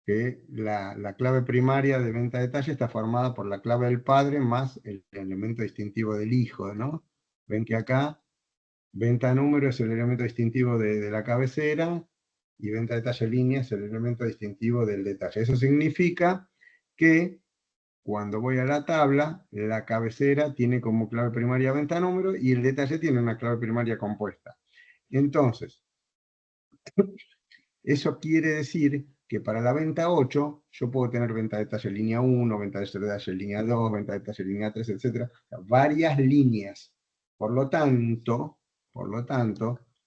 que la clave primaria de venta detalle está formada por la clave del padre más el elemento distintivo del hijo, ¿no? Ven que acá venta número es el elemento distintivo de la cabecera y venta detalle línea es el elemento distintivo del detalle. Eso significa que cuando voy a la tabla, la cabecera tiene como clave primaria venta número y el detalle tiene una clave primaria compuesta. Entonces, eso quiere decir que para la venta 8, yo puedo tener venta de detalle línea 1, venta de detalle línea 2, venta de detalle línea 3, etc. Varias líneas. Por lo tanto,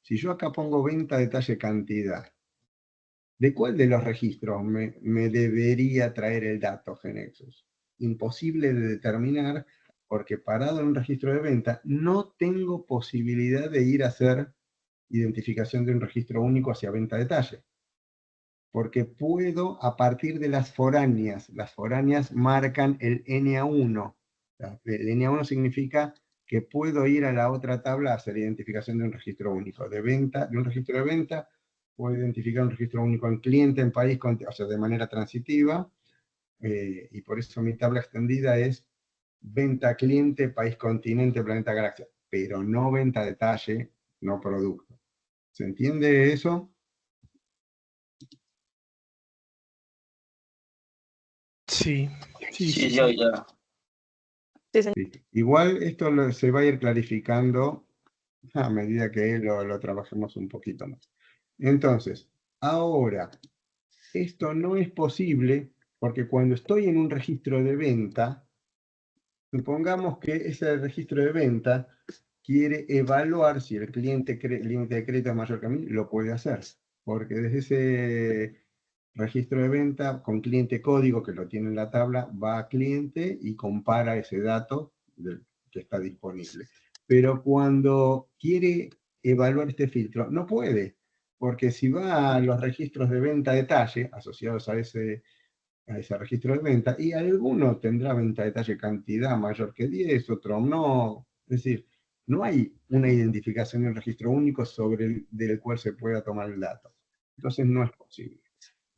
si yo acá pongo venta de detalle cantidad, ¿de cuál de los registros me debería traer el dato Genexus? Imposible de determinar porque parado en un registro de venta no tengo posibilidad de ir a hacer identificación de un registro único hacia venta detalle. Porque puedo a partir de las foráneas marcan el NA1. El NA1 significa que puedo ir a la otra tabla a hacer identificación de un registro único. De un registro de venta, puedo identificar un registro único en cliente, en país, o sea, de manera transitiva, y por eso mi tabla extendida es venta cliente, país, continente, planeta, galaxia, pero no venta detalle, no producto. ¿Se entiende eso? Sí, sí, Sí, sí, ya, sí. ya. Sí. Igual esto se va a ir clarificando a medida que lo trabajemos un poquito más. Entonces, ahora, esto no es posible porque cuando estoy en un registro de venta, supongamos que ese registro de venta quiere evaluar si el límite de crédito es mayor que a mí, lo puede hacer. Porque desde ese registro de venta con cliente código que lo tiene en la tabla, va a cliente y compara ese dato que está disponible. Pero cuando quiere evaluar este filtro, no puede, porque si va a los registros de venta detalle asociados a ese registro de venta, y alguno tendrá venta detalle cantidad mayor que 10, otro no. Es decir, no hay una identificación de un registro único del cual se pueda tomar el dato. Entonces no es posible.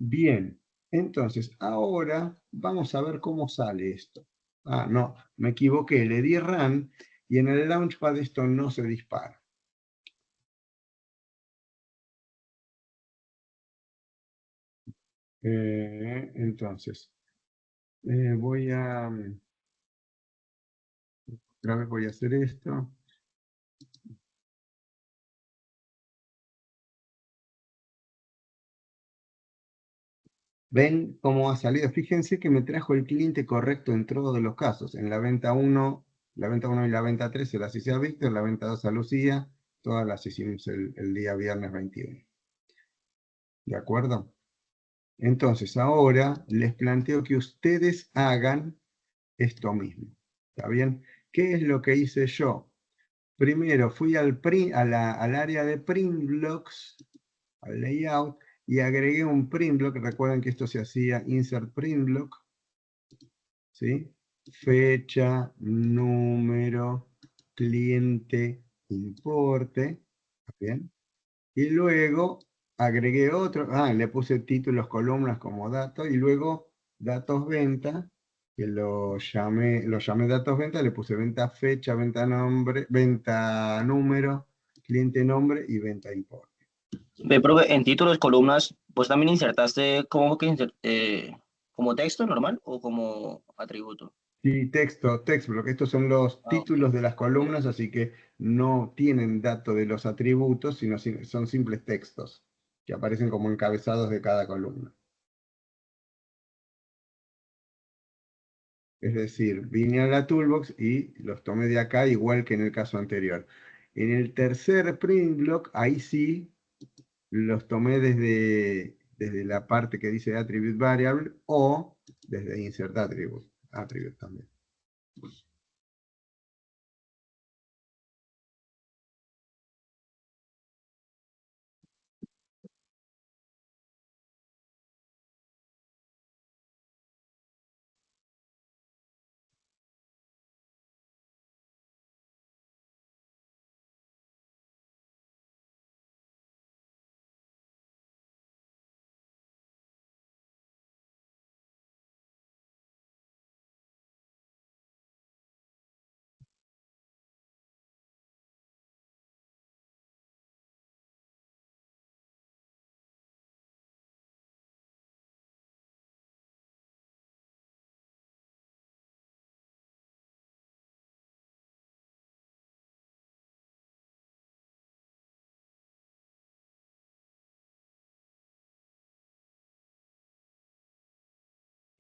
Bien, entonces ahora vamos a ver cómo sale esto. Ah, no, me equivoqué, le di run y en el Launchpad esto no se dispara. Entonces, voy a... Otra vez voy a hacer esto. ¿Ven cómo ha salido? Fíjense que me trajo el cliente correcto en todos los casos. En la venta 1 y la venta 3 se las hice a Víctor, la venta 2 a Lucía, todas las hicimos el día viernes 21. ¿De acuerdo? Entonces, ahora les planteo que ustedes hagan esto mismo. ¿Está bien? ¿Qué es lo que hice yo? Primero fui al área de print blocks, al layout, y agregué un print block. Recuerden que esto se hacía insert print block, ¿sí? Fecha, número, cliente, importe. ¿Bien? Y luego agregué otro, le puse títulos, columnas como datos, y luego datos venta, que lo llamé datos venta, le puse venta fecha, venta nombre, venta número, cliente nombre y venta importe. Ve, profe, en títulos, columnas, ¿vos también insertaste como texto normal o como atributo? Sí, text block, estos son los Ah, ok. títulos de las columnas, así que no tienen dato de los atributos, sino son simples textos que aparecen como encabezados de cada columna. Es decir, vine a la toolbox y los tomé de acá, igual que en el caso anterior. En el tercer print block, ahí sí los tomé desde la parte que dice attribute variable o desde insert attribute también.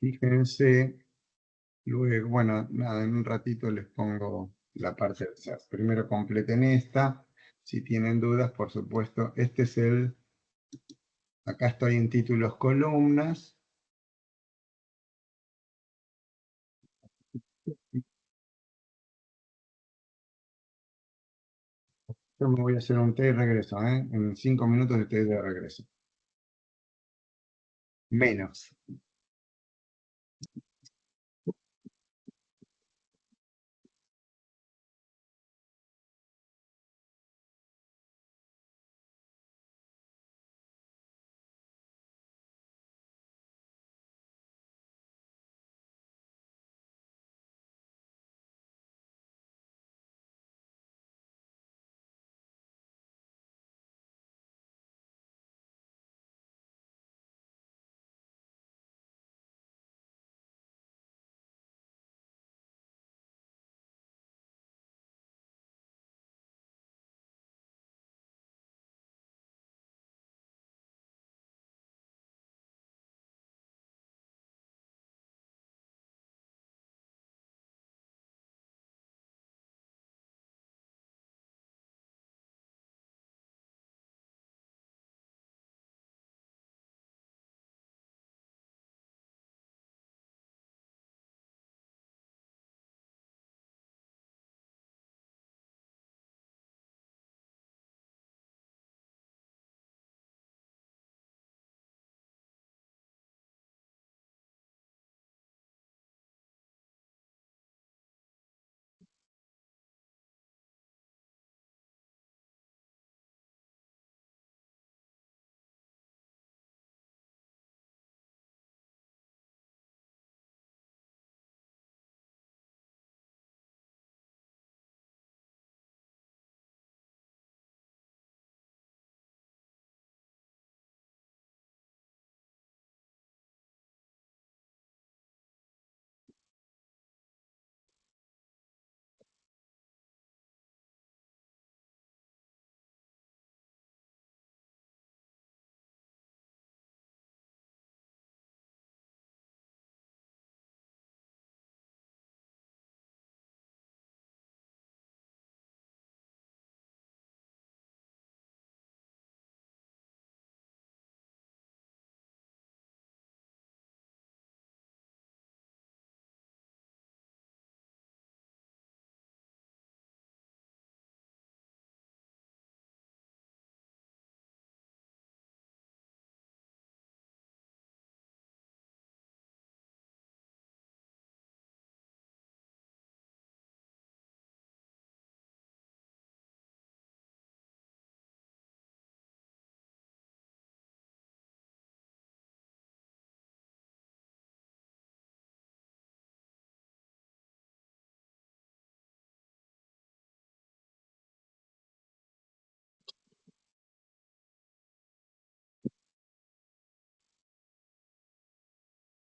Fíjense, luego, bueno, nada, en un ratito les pongo la parte, o sea, primero completen esta. Si tienen dudas, por supuesto, este es acá estoy en títulos columnas. Yo me voy a hacer un té y regreso, ¿eh? En 5 minutos estoy de regreso. Menos.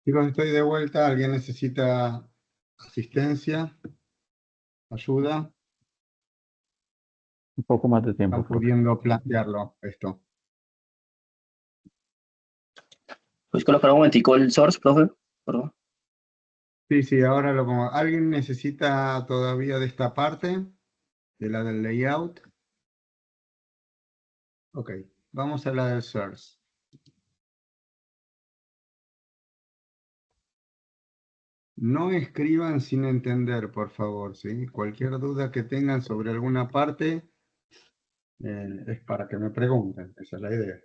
Chicos, estoy de vuelta. ¿Alguien necesita asistencia? ¿Ayuda? Un poco más de tiempo, ¿Están profe. pudiendo plantearlo esto? ¿Puedes colocar un momentico el source, profe? Por favor. Sí, sí, ahora lo pongo. ¿Alguien necesita todavía de esta parte? ¿De la del layout? Ok, vamos a la del source. No escriban sin entender, por favor, ¿sí? Cualquier duda que tengan sobre alguna parte es para que me pregunten, esa es la idea.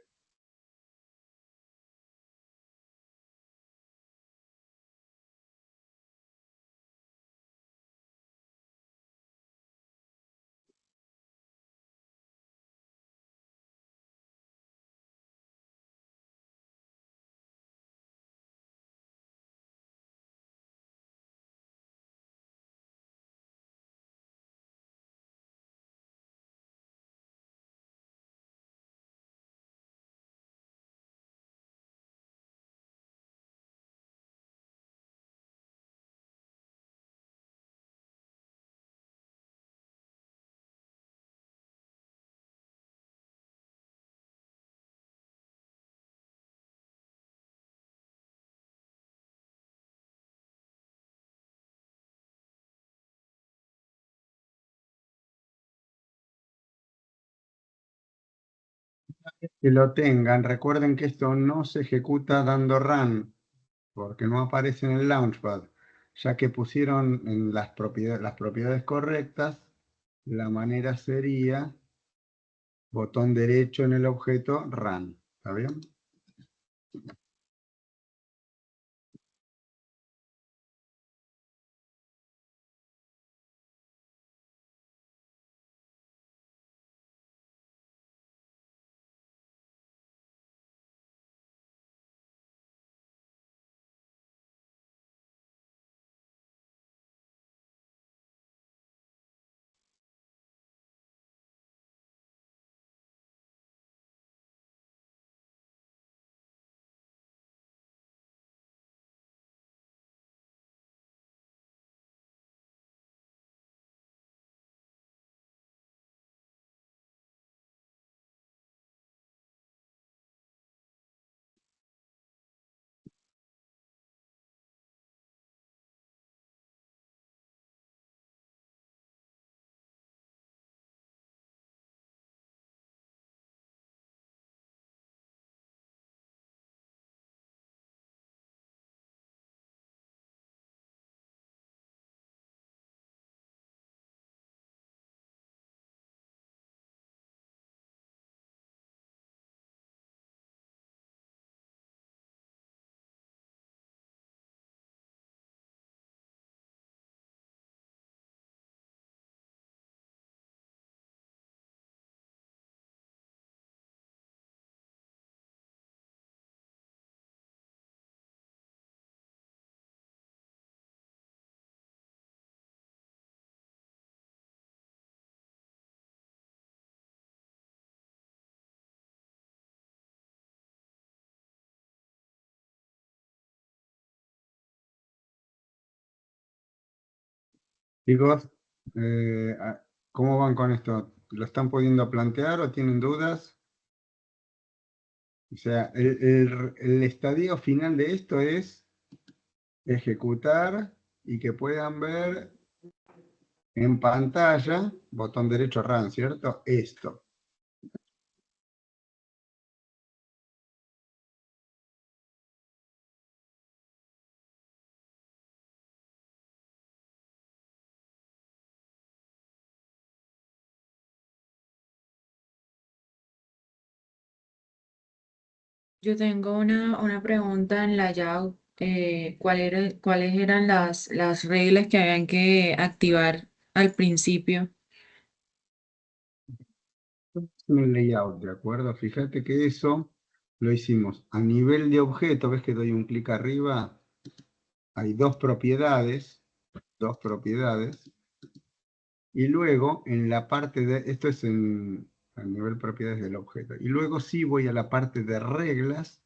Que lo tengan, recuerden que esto no se ejecuta dando run, porque no aparece en el Launchpad, ya que pusieron en las propiedades correctas, la manera sería botón derecho en el objeto, run. ¿Está bien? Chicos, ¿cómo van con esto? ¿Lo están pudiendo plantear o tienen dudas? O sea, el estadio final de esto es ejecutar y que puedan ver en pantalla, botón derecho run, ¿cierto? Esto. Yo tengo una pregunta en la layout. ¿Cuáles eran las reglas que habían que activar al principio? Un layout, ¿de acuerdo? Fíjate que eso lo hicimos a nivel de objeto. ¿Ves que doy un clic arriba? Hay dos propiedades, y luego en la parte de, esto es a nivel propiedades del objeto, y luego sí voy a la parte de reglas,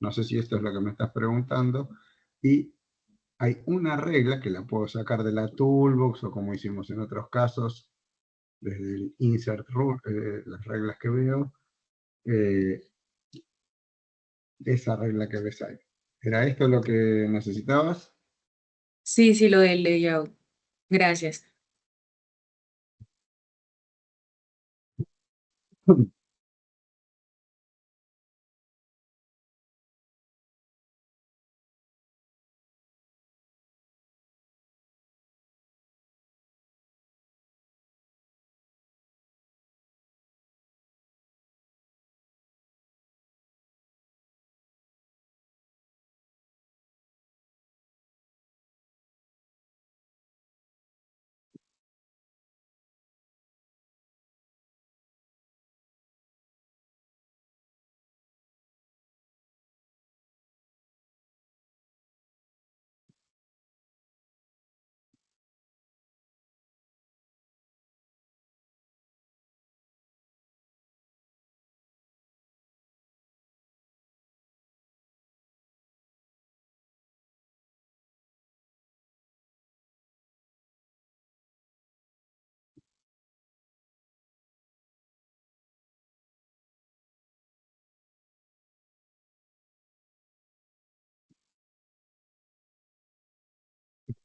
no sé si esto es lo que me estás preguntando, y hay una regla que la puedo sacar de la toolbox o como hicimos en otros casos, desde el insert rule, las reglas que veo, eh, esa regla que ves ahí. ¿Era esto lo que necesitabas? Sí, sí, lo del layout. Gracias.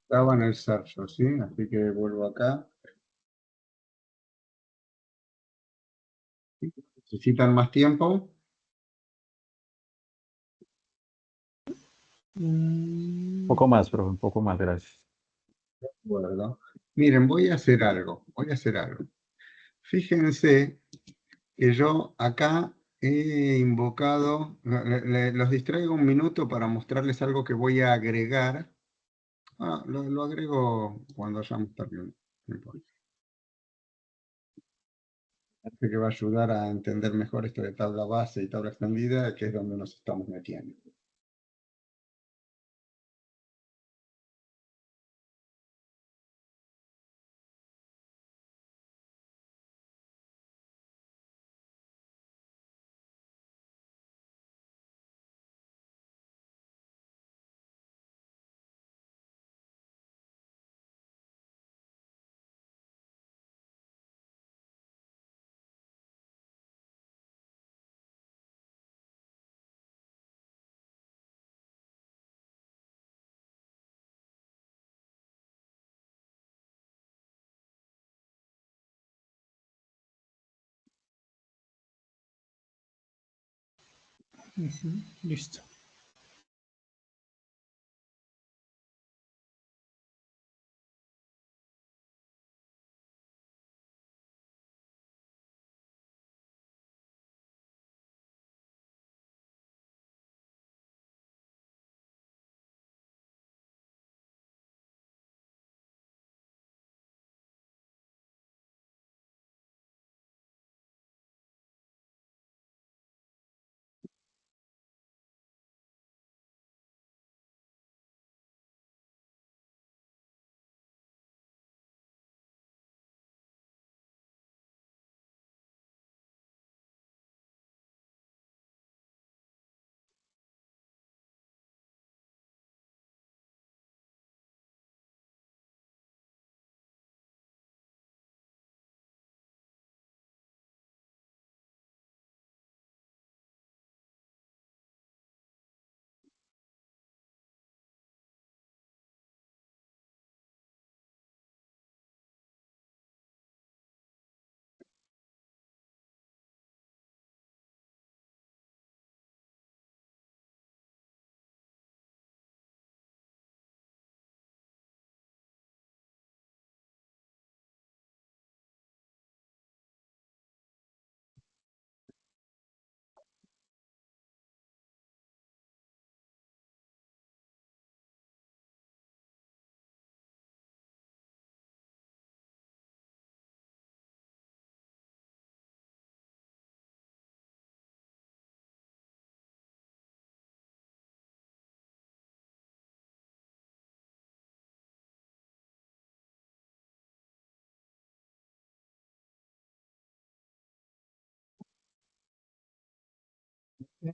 Estaba en el search, ¿sí? Así que vuelvo acá. ¿Necesitan más tiempo? Mm, Un poco más, profe, un poco más, gracias. De acuerdo. Miren, voy a hacer algo. Fíjense que yo acá he invocado, los distraigo un minuto para mostrarles algo que voy a agregar. Lo agrego cuando hayamos terminado, no importa. Parece que va a ayudar a entender mejor esto de tabla base y tabla extendida, que es donde nos estamos metiendo. Ujú, listo.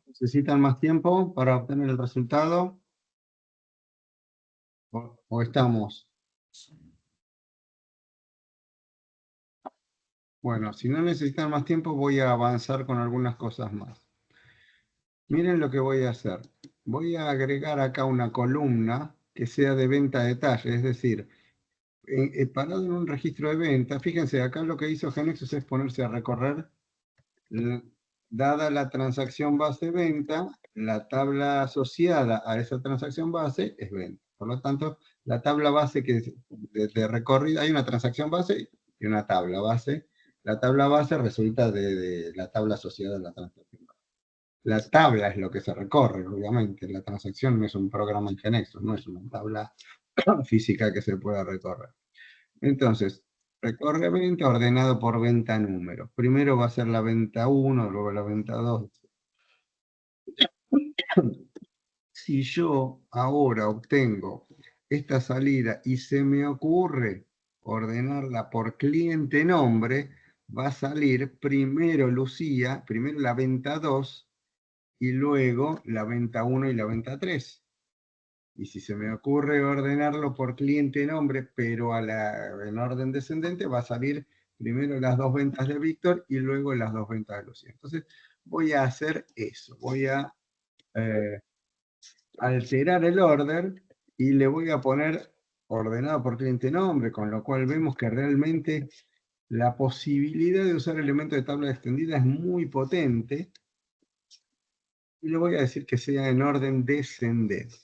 ¿Necesitan más tiempo para obtener el resultado? ¿O estamos? Bueno, si no necesitan más tiempo, voy a avanzar con algunas cosas más. Miren lo que voy a hacer. Voy a agregar acá una columna que sea de venta a detalle, es decir, parado en un registro de venta. Fíjense, acá lo que hizo Genexus es ponerse a recorrer, dada la transacción base venta, la tabla asociada a esa transacción base es venta. Por lo tanto, la tabla base que de recorrido, hay una transacción base y una tabla base. La tabla base resulta de la tabla asociada a la transacción base. La tabla es lo que se recorre, obviamente. La transacción no es un programa en Genexus, no es una tabla física que se pueda recorrer. Entonces, recorre venta ordenado por venta número. Primero va a ser la venta 1, luego la venta 2. Si yo ahora obtengo esta salida y se me ocurre ordenarla por cliente nombre, va a salir primero Lucía, primero la venta 2 y luego la venta 1 y la venta 3. Y si se me ocurre ordenarlo por cliente nombre, pero en orden descendente, va a salir primero las dos ventas de Víctor y luego las dos ventas de Lucía. Entonces voy a hacer eso, voy a alterar el orden y le voy a poner ordenado por cliente nombre, con lo cual vemos que realmente la posibilidad de usar elementos de tabla extendida es muy potente. Y le voy a decir que sea en orden descendente.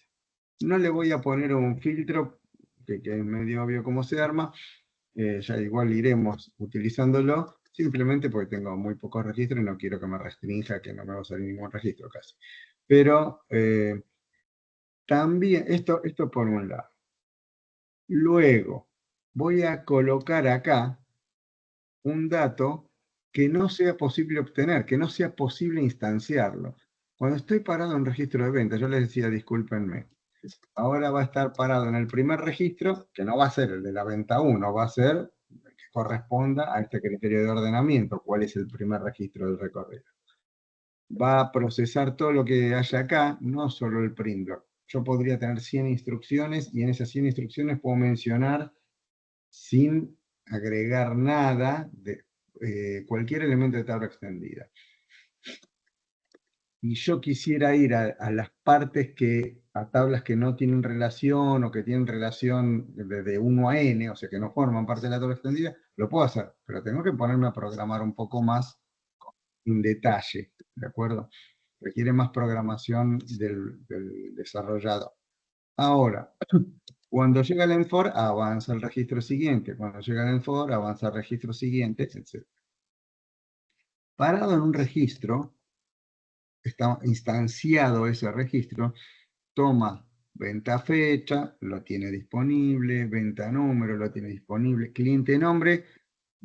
No le voy a poner un filtro, que es medio obvio cómo se arma, ya igual iremos utilizándolo, simplemente porque tengo muy pocos registros y no quiero que me restrinja, que no me va a salir ningún registro casi. Pero también, esto por un lado. Luego, voy a colocar acá un dato que no sea posible obtener, que no sea posible instanciarlo. Cuando estoy parado en registro de venta, yo les decía, discúlpenme, ahora va a estar parado en el primer registro, que no va a ser el de la venta 1, va a ser el que corresponda a este criterio de ordenamiento, cuál es el primer registro del recorrido. Va a procesar todo lo que haya acá, no solo el print block. Yo podría tener 100 instrucciones y en esas 100 instrucciones puedo mencionar sin agregar nada de cualquier elemento de tabla extendida. Y yo quisiera ir a las partes a tablas que no tienen relación o que tienen relación de 1 a n, o sea que no forman parte de la tabla extendida, lo puedo hacer, pero tengo que ponerme a programar un poco más en detalle, ¿de acuerdo? Requiere más programación del desarrollador. Ahora, cuando llega el ENFOR, avanza el registro siguiente. Cuando llega el ENFOR, avanza el registro siguiente, etc. Parado en un registro, está instanciado ese registro, toma venta fecha, lo tiene disponible, venta número, lo tiene disponible, cliente nombre,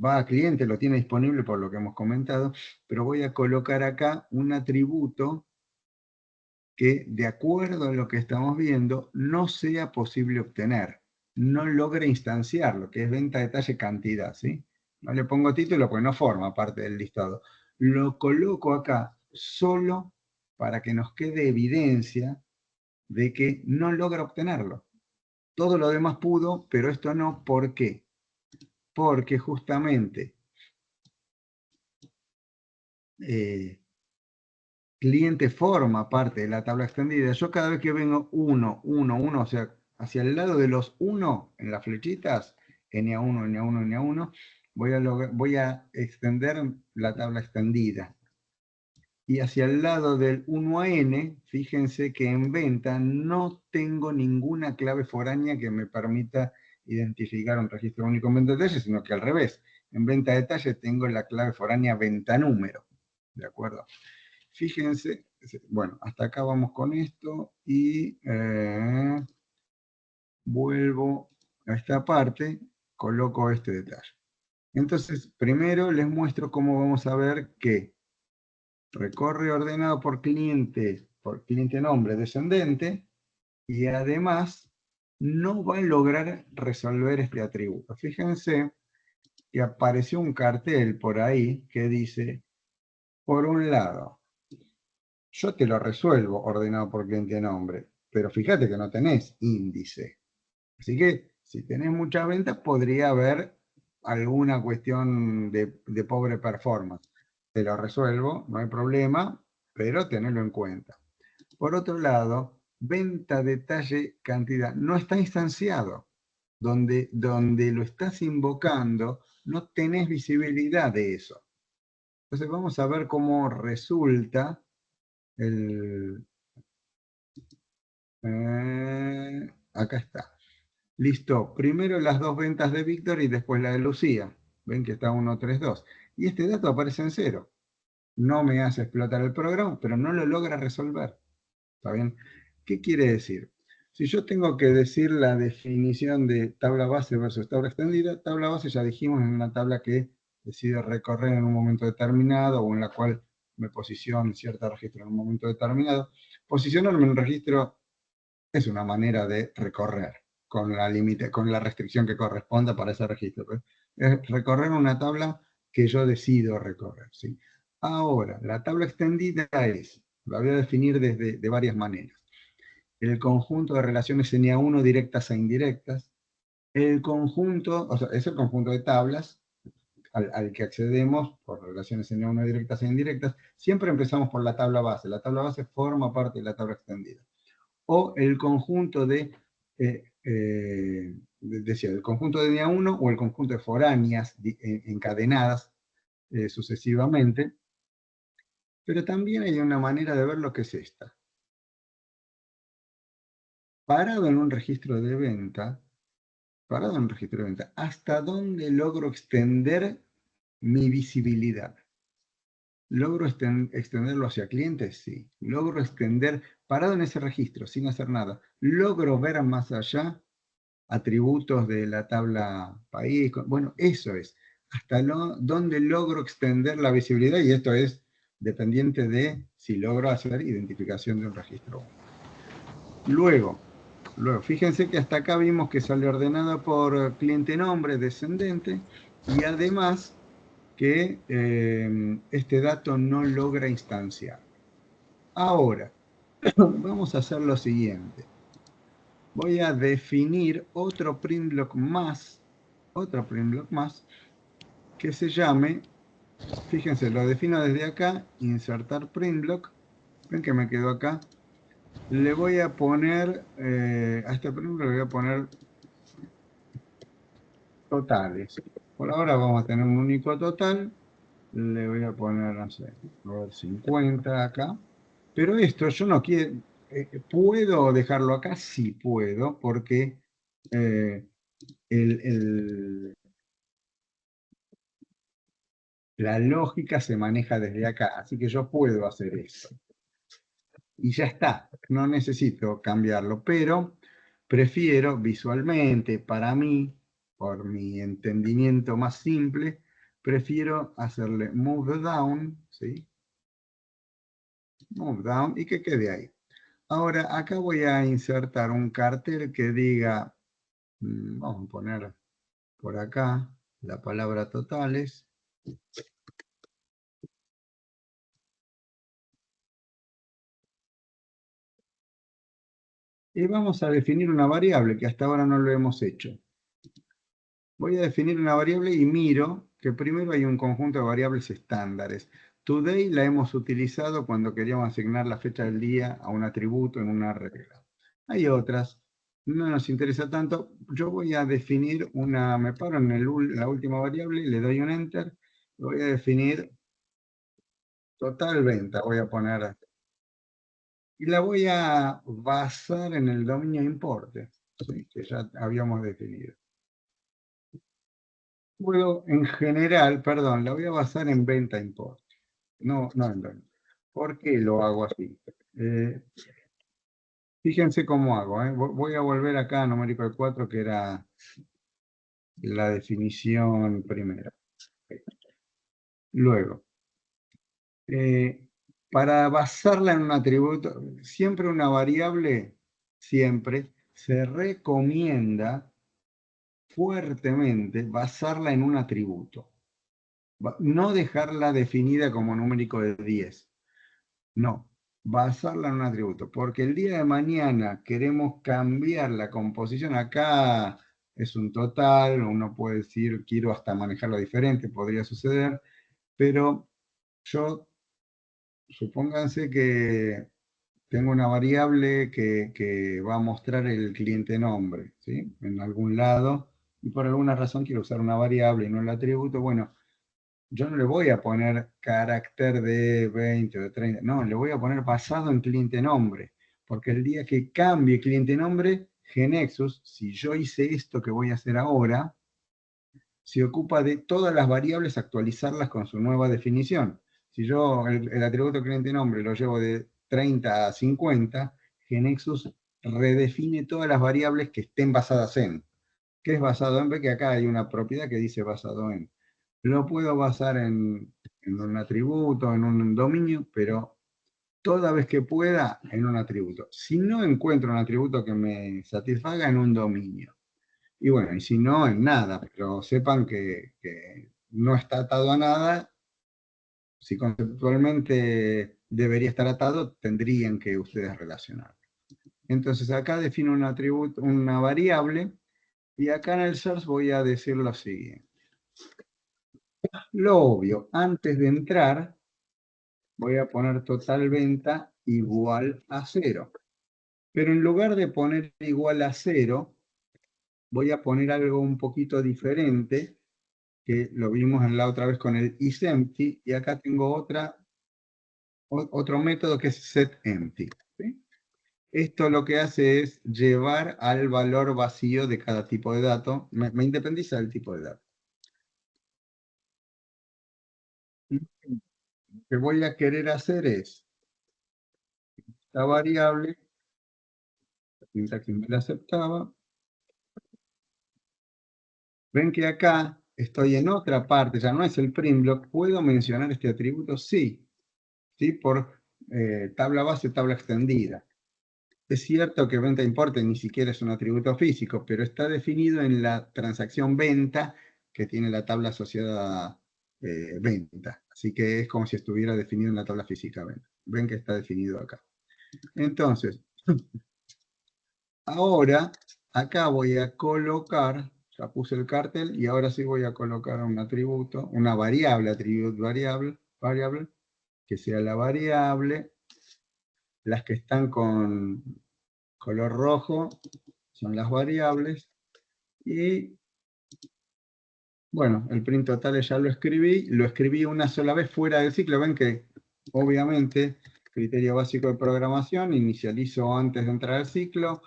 va a cliente, lo tiene disponible por lo que hemos comentado, pero voy a colocar acá un atributo que, de acuerdo a lo que estamos viendo, no sea posible obtener, no logre instanciarlo, que es venta detalle cantidad, ¿sí? No le pongo título porque no forma parte del listado. Lo coloco acá solo para que nos quede evidencia de que no logra obtenerlo. Todo lo demás pudo, pero esto no. ¿Por qué? Porque justamente cliente forma parte de la tabla extendida. Yo cada vez que vengo 1, 1, 1, o sea, hacia el lado de los 1 en las flechitas, NA1, NA1, NA1, voy a extender la tabla extendida. Y hacia el lado del 1 a n, fíjense que en venta no tengo ninguna clave foránea que me permita identificar un registro único en venta detalle, sino que al revés. En venta detalle tengo la clave foránea venta número. ¿De acuerdo? Fíjense, bueno, hasta acá vamos con esto y vuelvo a esta parte, coloco este detalle. Entonces, primero les muestro cómo vamos a ver que recorre ordenado por cliente nombre descendente, y además no va a lograr resolver este atributo. Fíjense que apareció un cartel por ahí que dice, por un lado, yo te lo resuelvo ordenado por cliente nombre, pero fíjate que no tenés índice. Así que si tenés muchas ventas, podría haber alguna cuestión de pobre performance. Te lo resuelvo, no hay problema, pero tenedlo en cuenta. Por otro lado, venta, detalle, cantidad, no está instanciado. Donde lo estás invocando, no tenés visibilidad de eso. Entonces vamos a ver cómo resulta acá está. Listo. Primero las dos ventas de Víctor y después la de Lucía. Ven que está 132. Y este dato aparece en 0. No me hace explotar el programa, pero no lo logra resolver. ¿Está bien? ¿Qué quiere decir? Si yo tengo que decir la definición de tabla base versus tabla extendida, tabla base ya dijimos en una tabla que decido recorrer en un momento determinado o en la cual me posiciono en cierto registro en un momento determinado. Posicionarme en un registro es una manera de recorrer con la restricción que corresponda para ese registro. Es recorrer una tabla que yo decido recorrer, ¿sí? Ahora, la tabla extendida la voy a definir de varias maneras. El conjunto de relaciones NA1 directas e indirectas, el conjunto, o sea, es el conjunto de tablas al que accedemos por relaciones NA1 directas e indirectas. Siempre empezamos por la tabla base. La tabla base forma parte de la tabla extendida. O el conjunto decía, el conjunto de NA1 o el conjunto de foráneas encadenadas sucesivamente. Pero también hay una manera de ver lo que es esta. Parado en un registro de venta, ¿hasta dónde logro extender mi visibilidad. ¿Logro extenderlo hacia clientes? Sí. ¿Logro extender, parado en ese registro, sin hacer nada? ¿Logro ver más allá atributos de la tabla país? Bueno, eso es. Hasta dónde logro extender la visibilidad, y esto es dependiente de si logro hacer identificación de un registro. Luego, fíjense que hasta acá vimos que sale ordenada por cliente nombre descendente, y además que este dato no logra instanciar. Ahora, vamos a hacer lo siguiente. Voy a definir otro print block más, que se llame, fíjense, lo defino desde acá, insertar print block. Ven que me quedó acá. Le voy a poner, a este print block le voy a poner totales. Por ahora vamos a tener un único total. Le voy a poner, no sé, a ver, 50 acá. Pero esto yo no quiero, ¿puedo dejarlo acá? Sí puedo, porque la lógica se maneja desde acá, así que yo puedo hacer eso. Y ya está, no necesito cambiarlo, pero prefiero visualmente, para mí, por mi entendimiento más simple, prefiero hacerle move down, ¿sí? Move down y que quede ahí. Ahora, acá voy a insertar un cartel que diga, vamos a poner por acá la palabra totales. Y vamos a definir una variable que hasta ahora no lo hemos hecho. Voy a definir una variable y miro que primero hay un conjunto de variables estándares. Today la hemos utilizado cuando queríamos asignar la fecha del día a un atributo en una regla. Hay otras, no nos interesa tanto. Yo voy a definir una, me paro en la última variable, le doy un enter, voy a definir total venta, voy a poner, y la voy a basar en el dominio importe, ¿sí? Que ya habíamos definido. Puedo, en general, perdón, la voy a basar en venta importe, no en venta. ¿Por qué lo hago así? Fíjense cómo hago, ¿eh? Voy a volver acá a numérico de 4, que era la definición primera. Luego, para basarla en un atributo, siempre una variable, siempre se recomienda fuertemente basarla en un atributo. No dejarla definida como numérico de 10. No, basarla en un atributo. Porque el día de mañana queremos cambiar la composición. Acá es un total, uno puede decir, quiero hasta manejarlo diferente, podría suceder. Pero yo, supónganse que tengo una variable que va a mostrar el cliente nombre, ¿sí? En algún lado, y por alguna razón quiero usar una variable y no el atributo. Bueno, yo no le voy a poner carácter de 20 o de 30, no, le voy a poner basado en cliente nombre, porque el día que cambie cliente nombre, GNexus, si yo hice esto que voy a hacer ahora, se ocupa de todas las variables actualizarlas con su nueva definición. Si yo el atributo cliente nombre lo llevo de 30 a 50, GNexus redefine todas las variables que estén basadas en. ¿Qué es basado en? Ve que acá hay una propiedad que dice basado en. Lo puedo basar en un atributo, en un dominio, pero toda vez que pueda, en un atributo. Si no encuentro un atributo que me satisfaga, en un dominio. Y bueno, y si no, en nada, pero sepan que no está atado a nada. Si conceptualmente debería estar atado, tendrían que ustedes relacionar. Entonces acá defino un atributo, una variable, y acá en el source voy a decir lo siguiente. Lo obvio, antes de entrar, voy a poner total venta igual a 0. Pero en lugar de poner igual a 0, voy a poner algo un poquito diferente, que lo vimos en la otra vez con el isEmpty, y acá tengo otro método que es setEmpty. ¿Sí? Esto lo que hace es llevar al valor vacío de cada tipo de dato, me independiza del tipo de dato. Lo que voy a querer hacer es, esta variable, la sintaxis me la aceptaba. Ven que acá estoy en otra parte, ya no es el print block. ¿Puedo mencionar este atributo? Sí, ¿sí? Por tabla base, tabla extendida. Es cierto que venta importe ni siquiera es un atributo físico, pero está definido en la transacción venta que tiene la tabla asociada venta. Así que es como si estuviera definido en la tabla física venta. Ven que está definido acá. Entonces, ahora acá voy a colocar, ya puse el cartel y ahora sí voy a colocar un atributo, una variable, variable, que sea la variable. Las que están con color rojo son las variables. Y bueno, el print total ya lo escribí una sola vez fuera del ciclo. Ven que obviamente, criterio básico de programación, inicializo antes de entrar al ciclo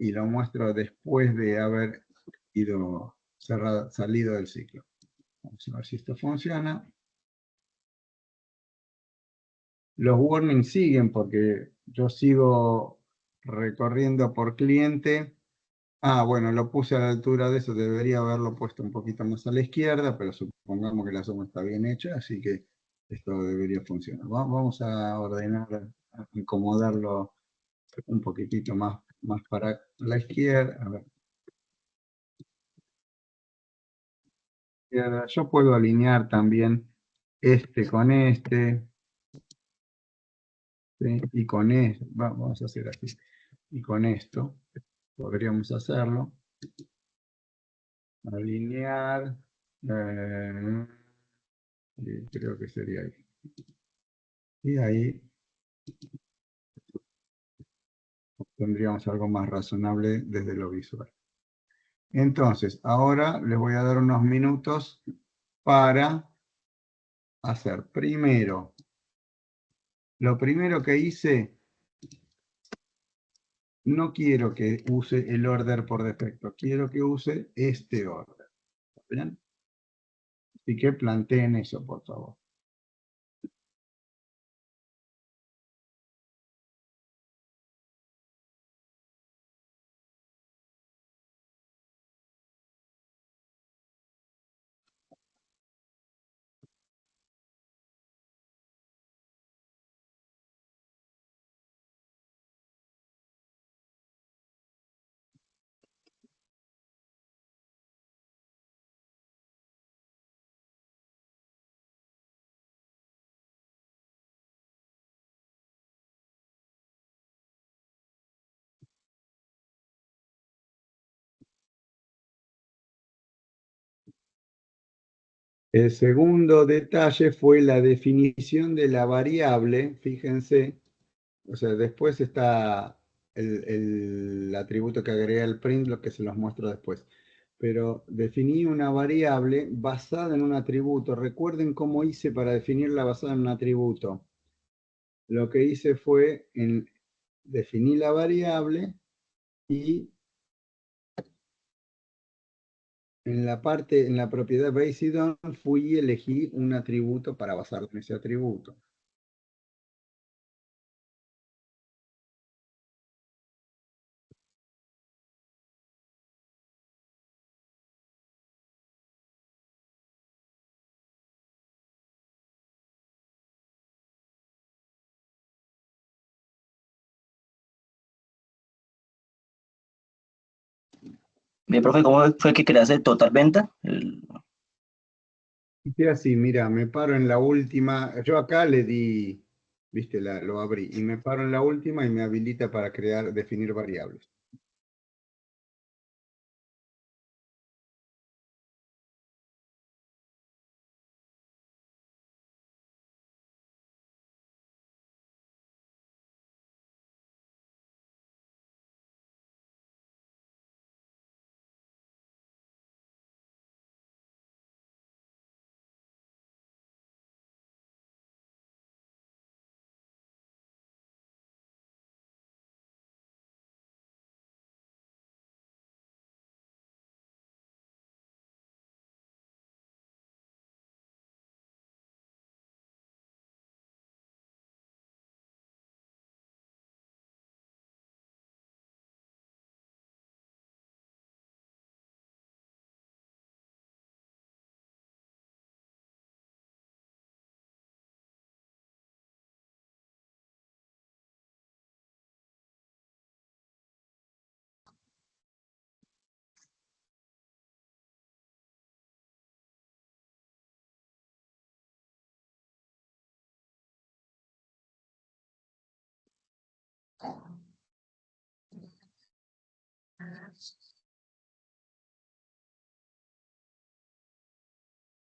y lo muestro después de haber salido del ciclo. Vamos a ver si esto funciona. Los warnings siguen porque yo sigo recorriendo por cliente. Bueno, lo puse a la altura de eso, debería haberlo puesto un poquito más a la izquierda, pero supongamos que la suma está bien hecha, así que esto debería funcionar. Vamos a ordenar, a acomodarlo un poquitito más para la izquierda. A ver. Yo puedo alinear también este con este, ¿sí? Y con esto, vamos a hacer así, y con esto podríamos hacerlo. Alinear, creo que sería ahí. Y ahí tendríamos algo más razonable desde lo visual. Entonces, ahora les voy a dar unos minutos para hacer primero. Lo primero que hice, no quiero que use el order por defecto, quiero que use este order. ¿Bien? Así que planteen eso, por favor. El segundo detalle fue la definición de la variable, fíjense, o sea, después está el atributo que agregué al print, lo que se los muestro después. Pero definí una variable basada en un atributo. Recuerden cómo hice para definirla basada en un atributo. Lo que hice fue, definí la variable y en la propiedad based on, fui y elegí un atributo para basarme en ese atributo. Bien, profe, ¿cómo fue que creaste el total venta? Hice así, mira, me paro en la última, yo acá le di, viste, lo abrí, y me paro en la última y me habilita para definir variables.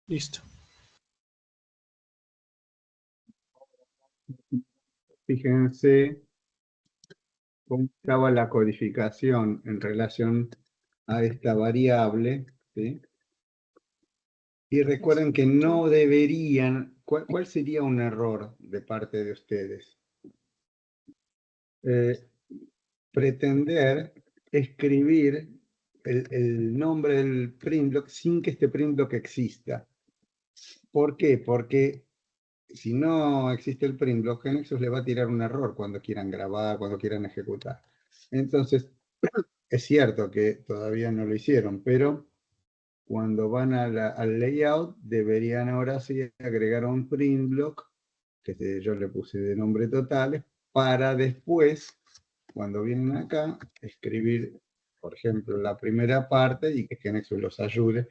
Listo. Fíjense cómo estaba la codificación en relación a esta variable, ¿sí? Y recuerden que no deberían, ¿cuál sería un error de parte de ustedes? Pretender escribir el nombre del print block sin que este print block exista. ¿Por qué? Porque si no existe el print block, Nexus le va a tirar un error cuando quieran grabar, cuando quieran ejecutar. Entonces, es cierto que todavía no lo hicieron, pero cuando van al layout, deberían ahora sí agregar un print block, que yo le puse de nombre totales, para después, cuando vienen acá, escribir, por ejemplo, la primera parte y que Nexus los ayude.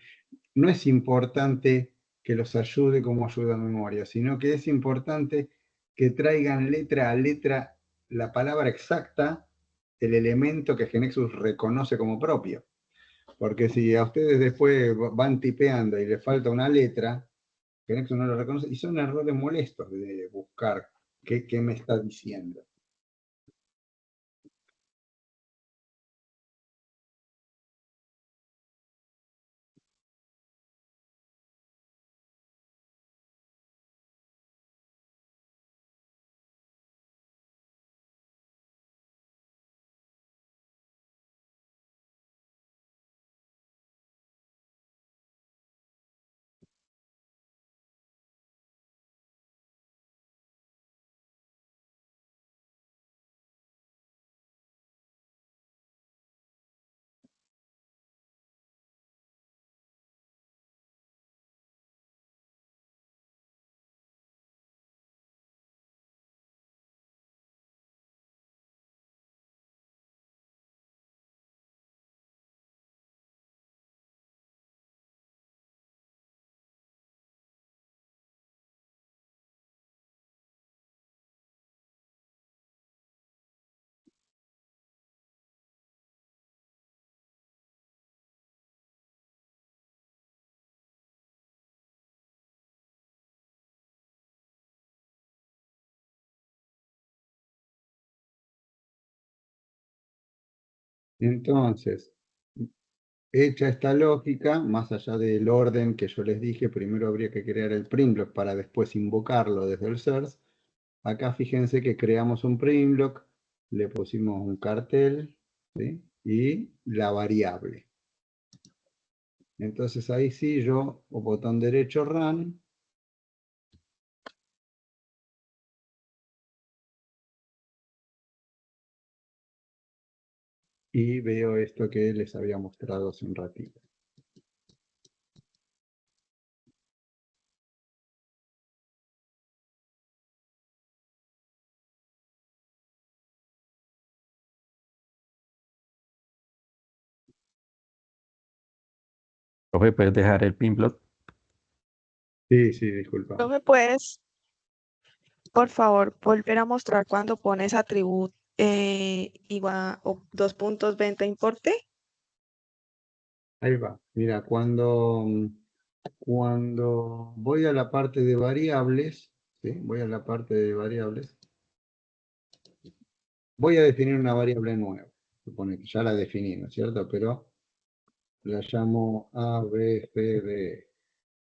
No es importante que los ayude como ayuda a memoria, sino que es importante que traigan letra a letra la palabra exacta del elemento que Genexus reconoce como propio. Porque si a ustedes después van tipeando y les falta una letra, Genexus no lo reconoce, y son errores molestos de buscar qué me está diciendo. Entonces, hecha esta lógica, más allá del orden que yo les dije, primero habría que crear el print block para después invocarlo desde el source. Acá fíjense que creamos un print block, le pusimos un cartel, ¿sí? Y la variable. Entonces ahí sí yo, o botón derecho run, y veo esto que les había mostrado hace un ratito. Profe, ¿puedes dejar el pin block? Sí, sí, disculpa. ¿No me puedes, por favor, volver a mostrar cuando pones atributo igual o dos puntos venta importe? Ahí va. Mira, cuando voy a la parte de variables, ¿sí? Voy a la parte de variables, voy a definir una variable nueva. Supone que ya la definí, ¿no es cierto? Pero la llamo A, B, C, D.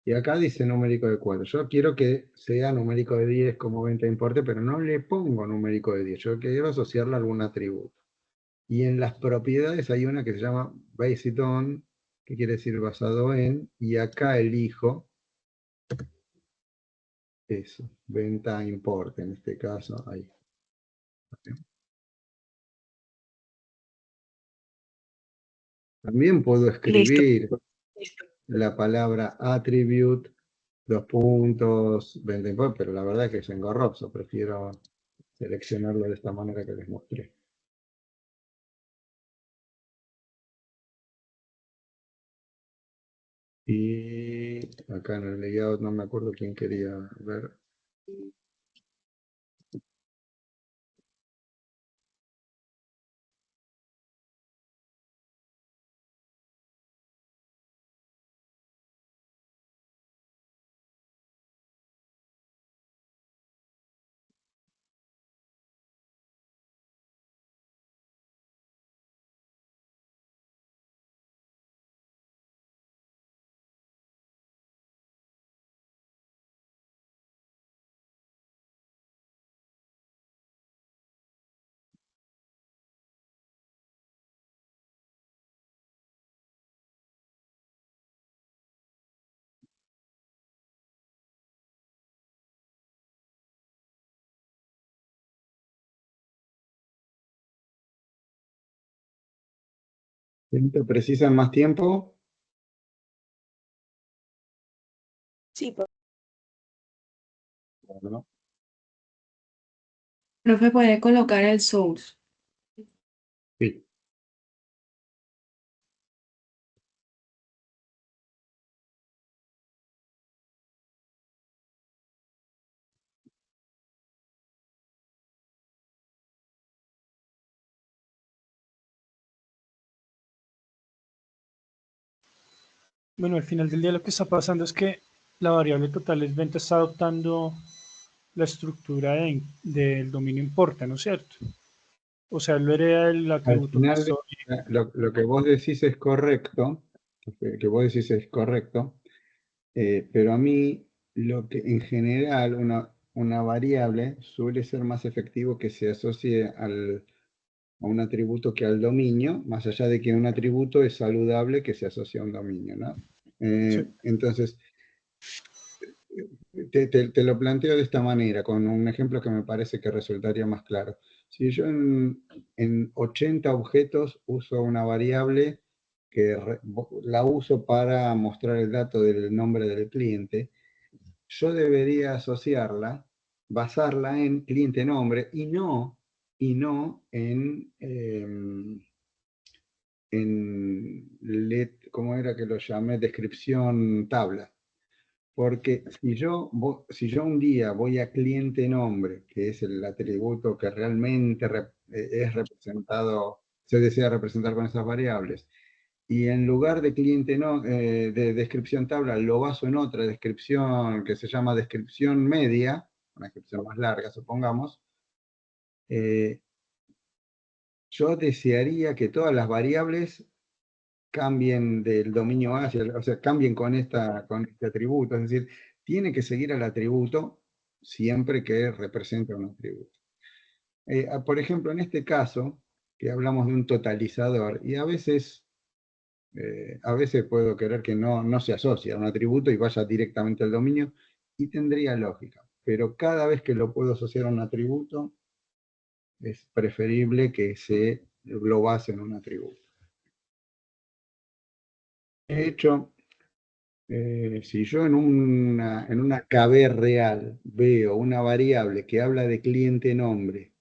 Y acá dice numérico de 4. Yo quiero que sea numérico de 10 como venta de importe, pero no le pongo numérico de 10. Yo quiero asociarle a algún atributo. Y en las propiedades hay una que se llama based on, que quiere decir basado en, y acá elijo eso, venta importe, en este caso, ahí. También puedo Listo. escribir la palabra attribute, dos puntos, venta importe, pero la verdad es que es engorroso, prefiero seleccionarlo de esta manera que les mostré. Y acá en el layout no me acuerdo quién quería ver. ¿Te precisan más tiempo? Sí, Bueno, Profe, puede colocar el source. sí. Bueno, al final del día lo que está pasando es que la variable total es venta está adoptando la estructura del dominio importa, ¿no es cierto? O sea, lo hereda el Al atributo que final, estoy. lo que vos decís es correcto, pero a mí lo que en general una variable suele ser más efectivo que se asocie a un atributo que al dominio, más allá de que un atributo es saludable que se asocie a un dominio, ¿no? Sí. Entonces, te lo planteo de esta manera, con un ejemplo que me parece que resultaría más claro. Si yo en 80 objetos uso una variable que la uso para mostrar el dato del nombre del cliente, yo debería asociarla, basarla en cliente nombre y no en ¿cómo era que lo llamé? Descripción tabla. Porque si yo un día voy a cliente nombre, que es el atributo que realmente es representado, se desea representar con esas variables, y en lugar de de descripción tabla, lo baso en otra descripción que se llama descripción media, una descripción más larga, supongamos, eh, yo desearía que todas las variables cambien del dominio A o sea, cambien con este atributo. Es decir, tiene que seguir al atributo siempre que represente un atributo. Por ejemplo, en este caso, que hablamos de un totalizador, y a veces puedo querer que no se asocie a un atributo y vaya directamente al dominio, y tendría lógica. Pero cada vez que lo puedo asociar a un atributo, es preferible que lo base en un atributo. De hecho, si yo en una KB real veo una variable que habla de cliente nombre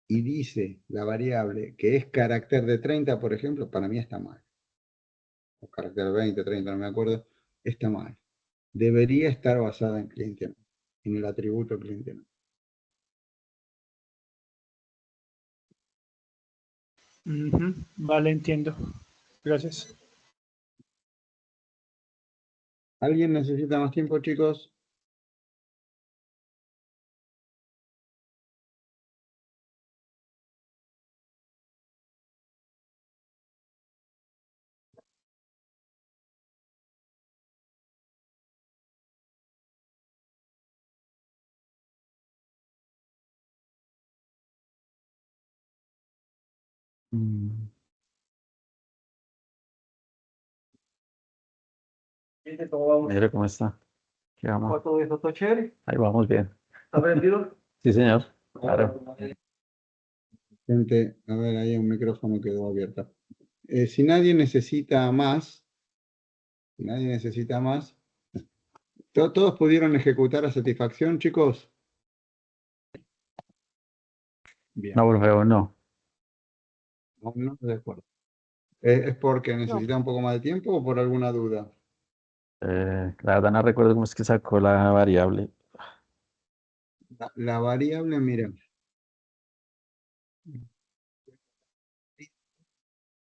y dice la variable que es carácter de 30, por ejemplo, para mí está mal. O carácter de 20, 30, no me acuerdo, está mal. Debería estar basada en cliente nombre, en el atributo cliente nombre. Ujú, vale, entiendo. Gracias. ¿Alguien necesita más tiempo, chicos? Mm, Mire cómo está. ¿Qué vamos? ¿Todo eso está chévere? Ahí vamos bien. ¿Está prendido? Sí, señor. Claro. Gente, a ver, ahí un micrófono quedó abierto. Si nadie necesita más, ¿todos pudieron ejecutar a satisfacción, chicos? Bien, No, por favor, no. no, de acuerdo. ¿Es porque necesita un poco más de tiempo o por alguna duda? La verdad no recuerdo cómo es que sacó la variable. La variable, mira,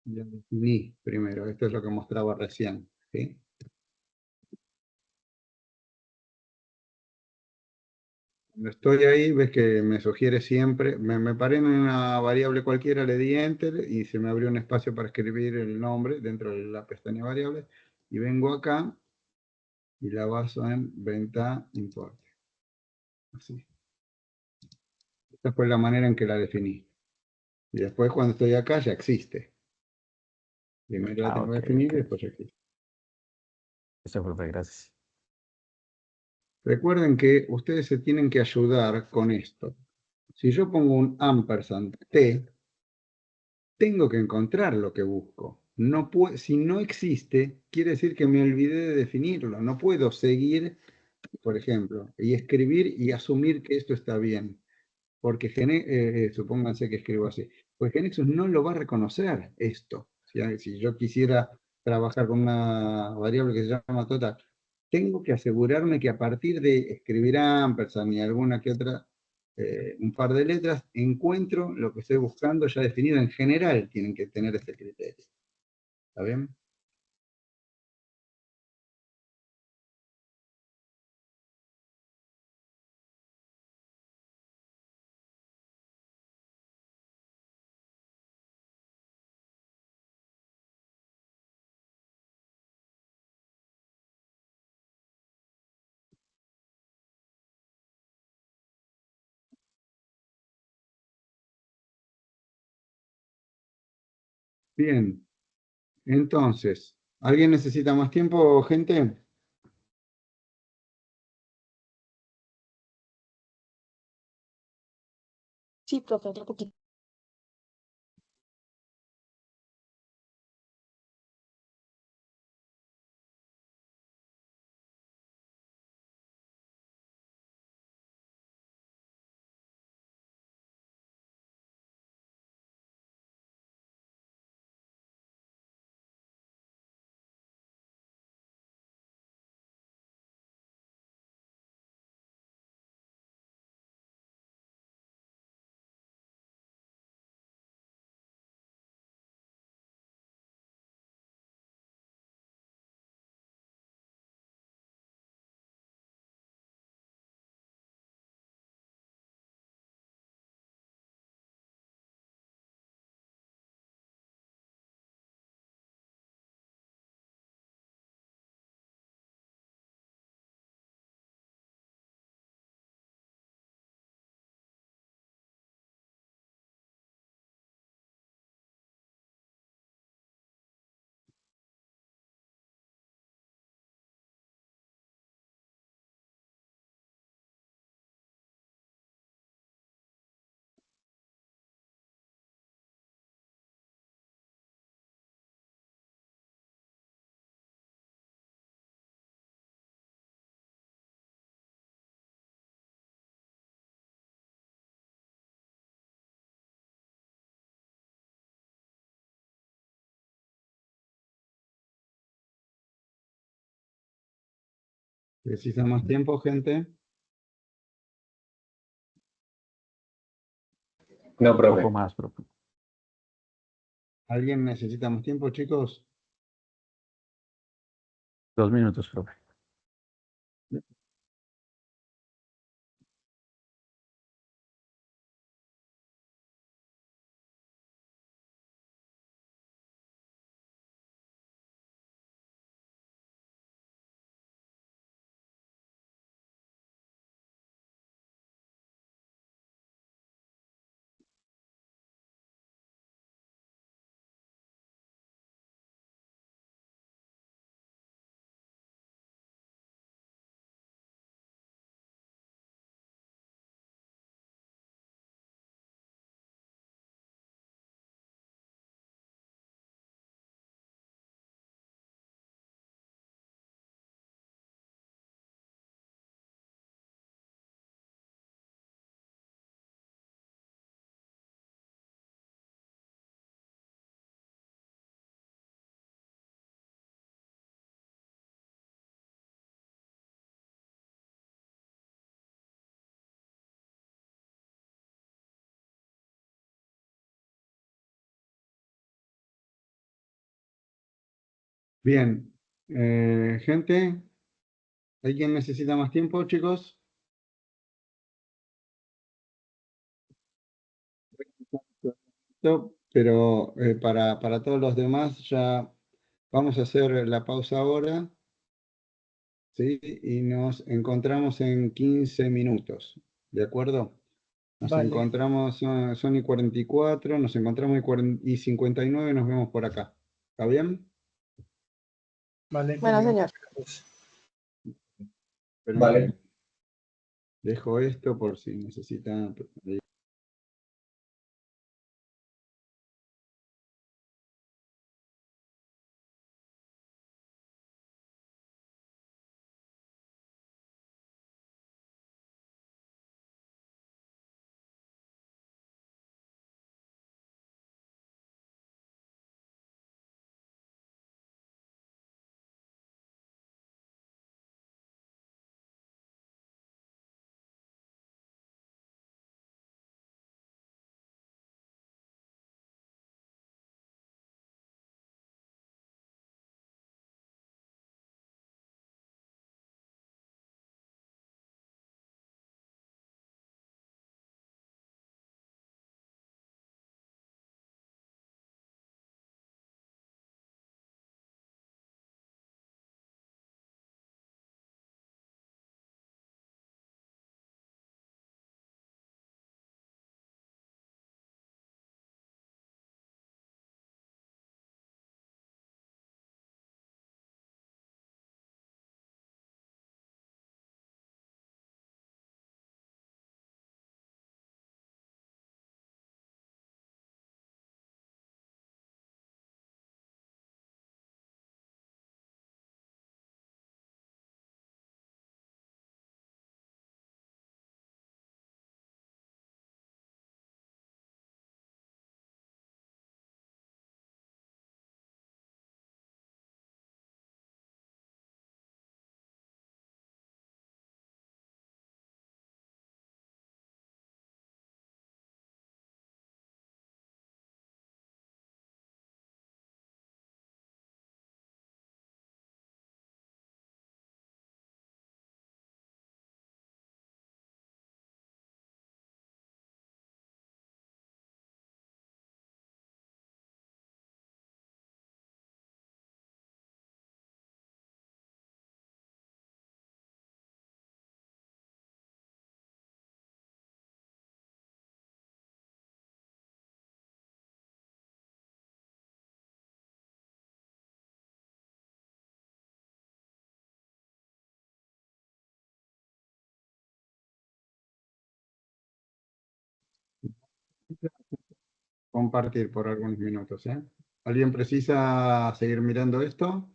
la definí primero, esto es lo que mostraba recién, ¿sí? Cuando estoy ahí, ves que me sugiere siempre, me paré en una variable cualquiera, le di Enter y se me abrió un espacio para escribir el nombre dentro de la pestaña variables y vengo acá y la baso en venta importe. Así. Esta fue la manera en que la definí. Y después cuando estoy acá ya existe. Primero la tengo Ok, definida y ok. después ya existe. Eso fue, gracias. Recuerden que ustedes se tienen que ayudar con esto. Si yo pongo un ampersand T, tengo que encontrar lo que busco. si no existe, quiere decir que me olvidé de definirlo. No puedo seguir, por ejemplo, y escribir y asumir que esto está bien. Porque supónganse que escribo así. Pues Genexus no lo va a reconocer esto. Si yo quisiera trabajar con una variable que se llama total, tengo que asegurarme que a partir de escribir ampersand y alguna que otra, un par de letras, encuentro lo que estoy buscando ya definido. En general tienen que tener este criterio. ¿Está bien? Bien. Entonces, ¿alguien necesita más tiempo, gente? Sí, profe, otro poquito. ¿Necesita más tiempo, gente? No, Un profe. poco más, profe. ¿Alguien necesita más tiempo, chicos? 2 minutos, profe. Bien. Gente, ¿alguien necesita más tiempo, chicos? Pero para todos los demás ya vamos a hacer la pausa ahora, ¿sí? Y nos encontramos en 15 minutos, ¿de acuerdo? Nos Vale, encontramos, son y 44, nos encontramos y 59 y nos vemos por acá. ¿Está bien? vale, Bueno, entendido. señor. Esperen Vale. que dejo esto por si necesitan. compartir por algunos minutos, ¿eh? ¿Alguien precisa seguir mirando esto?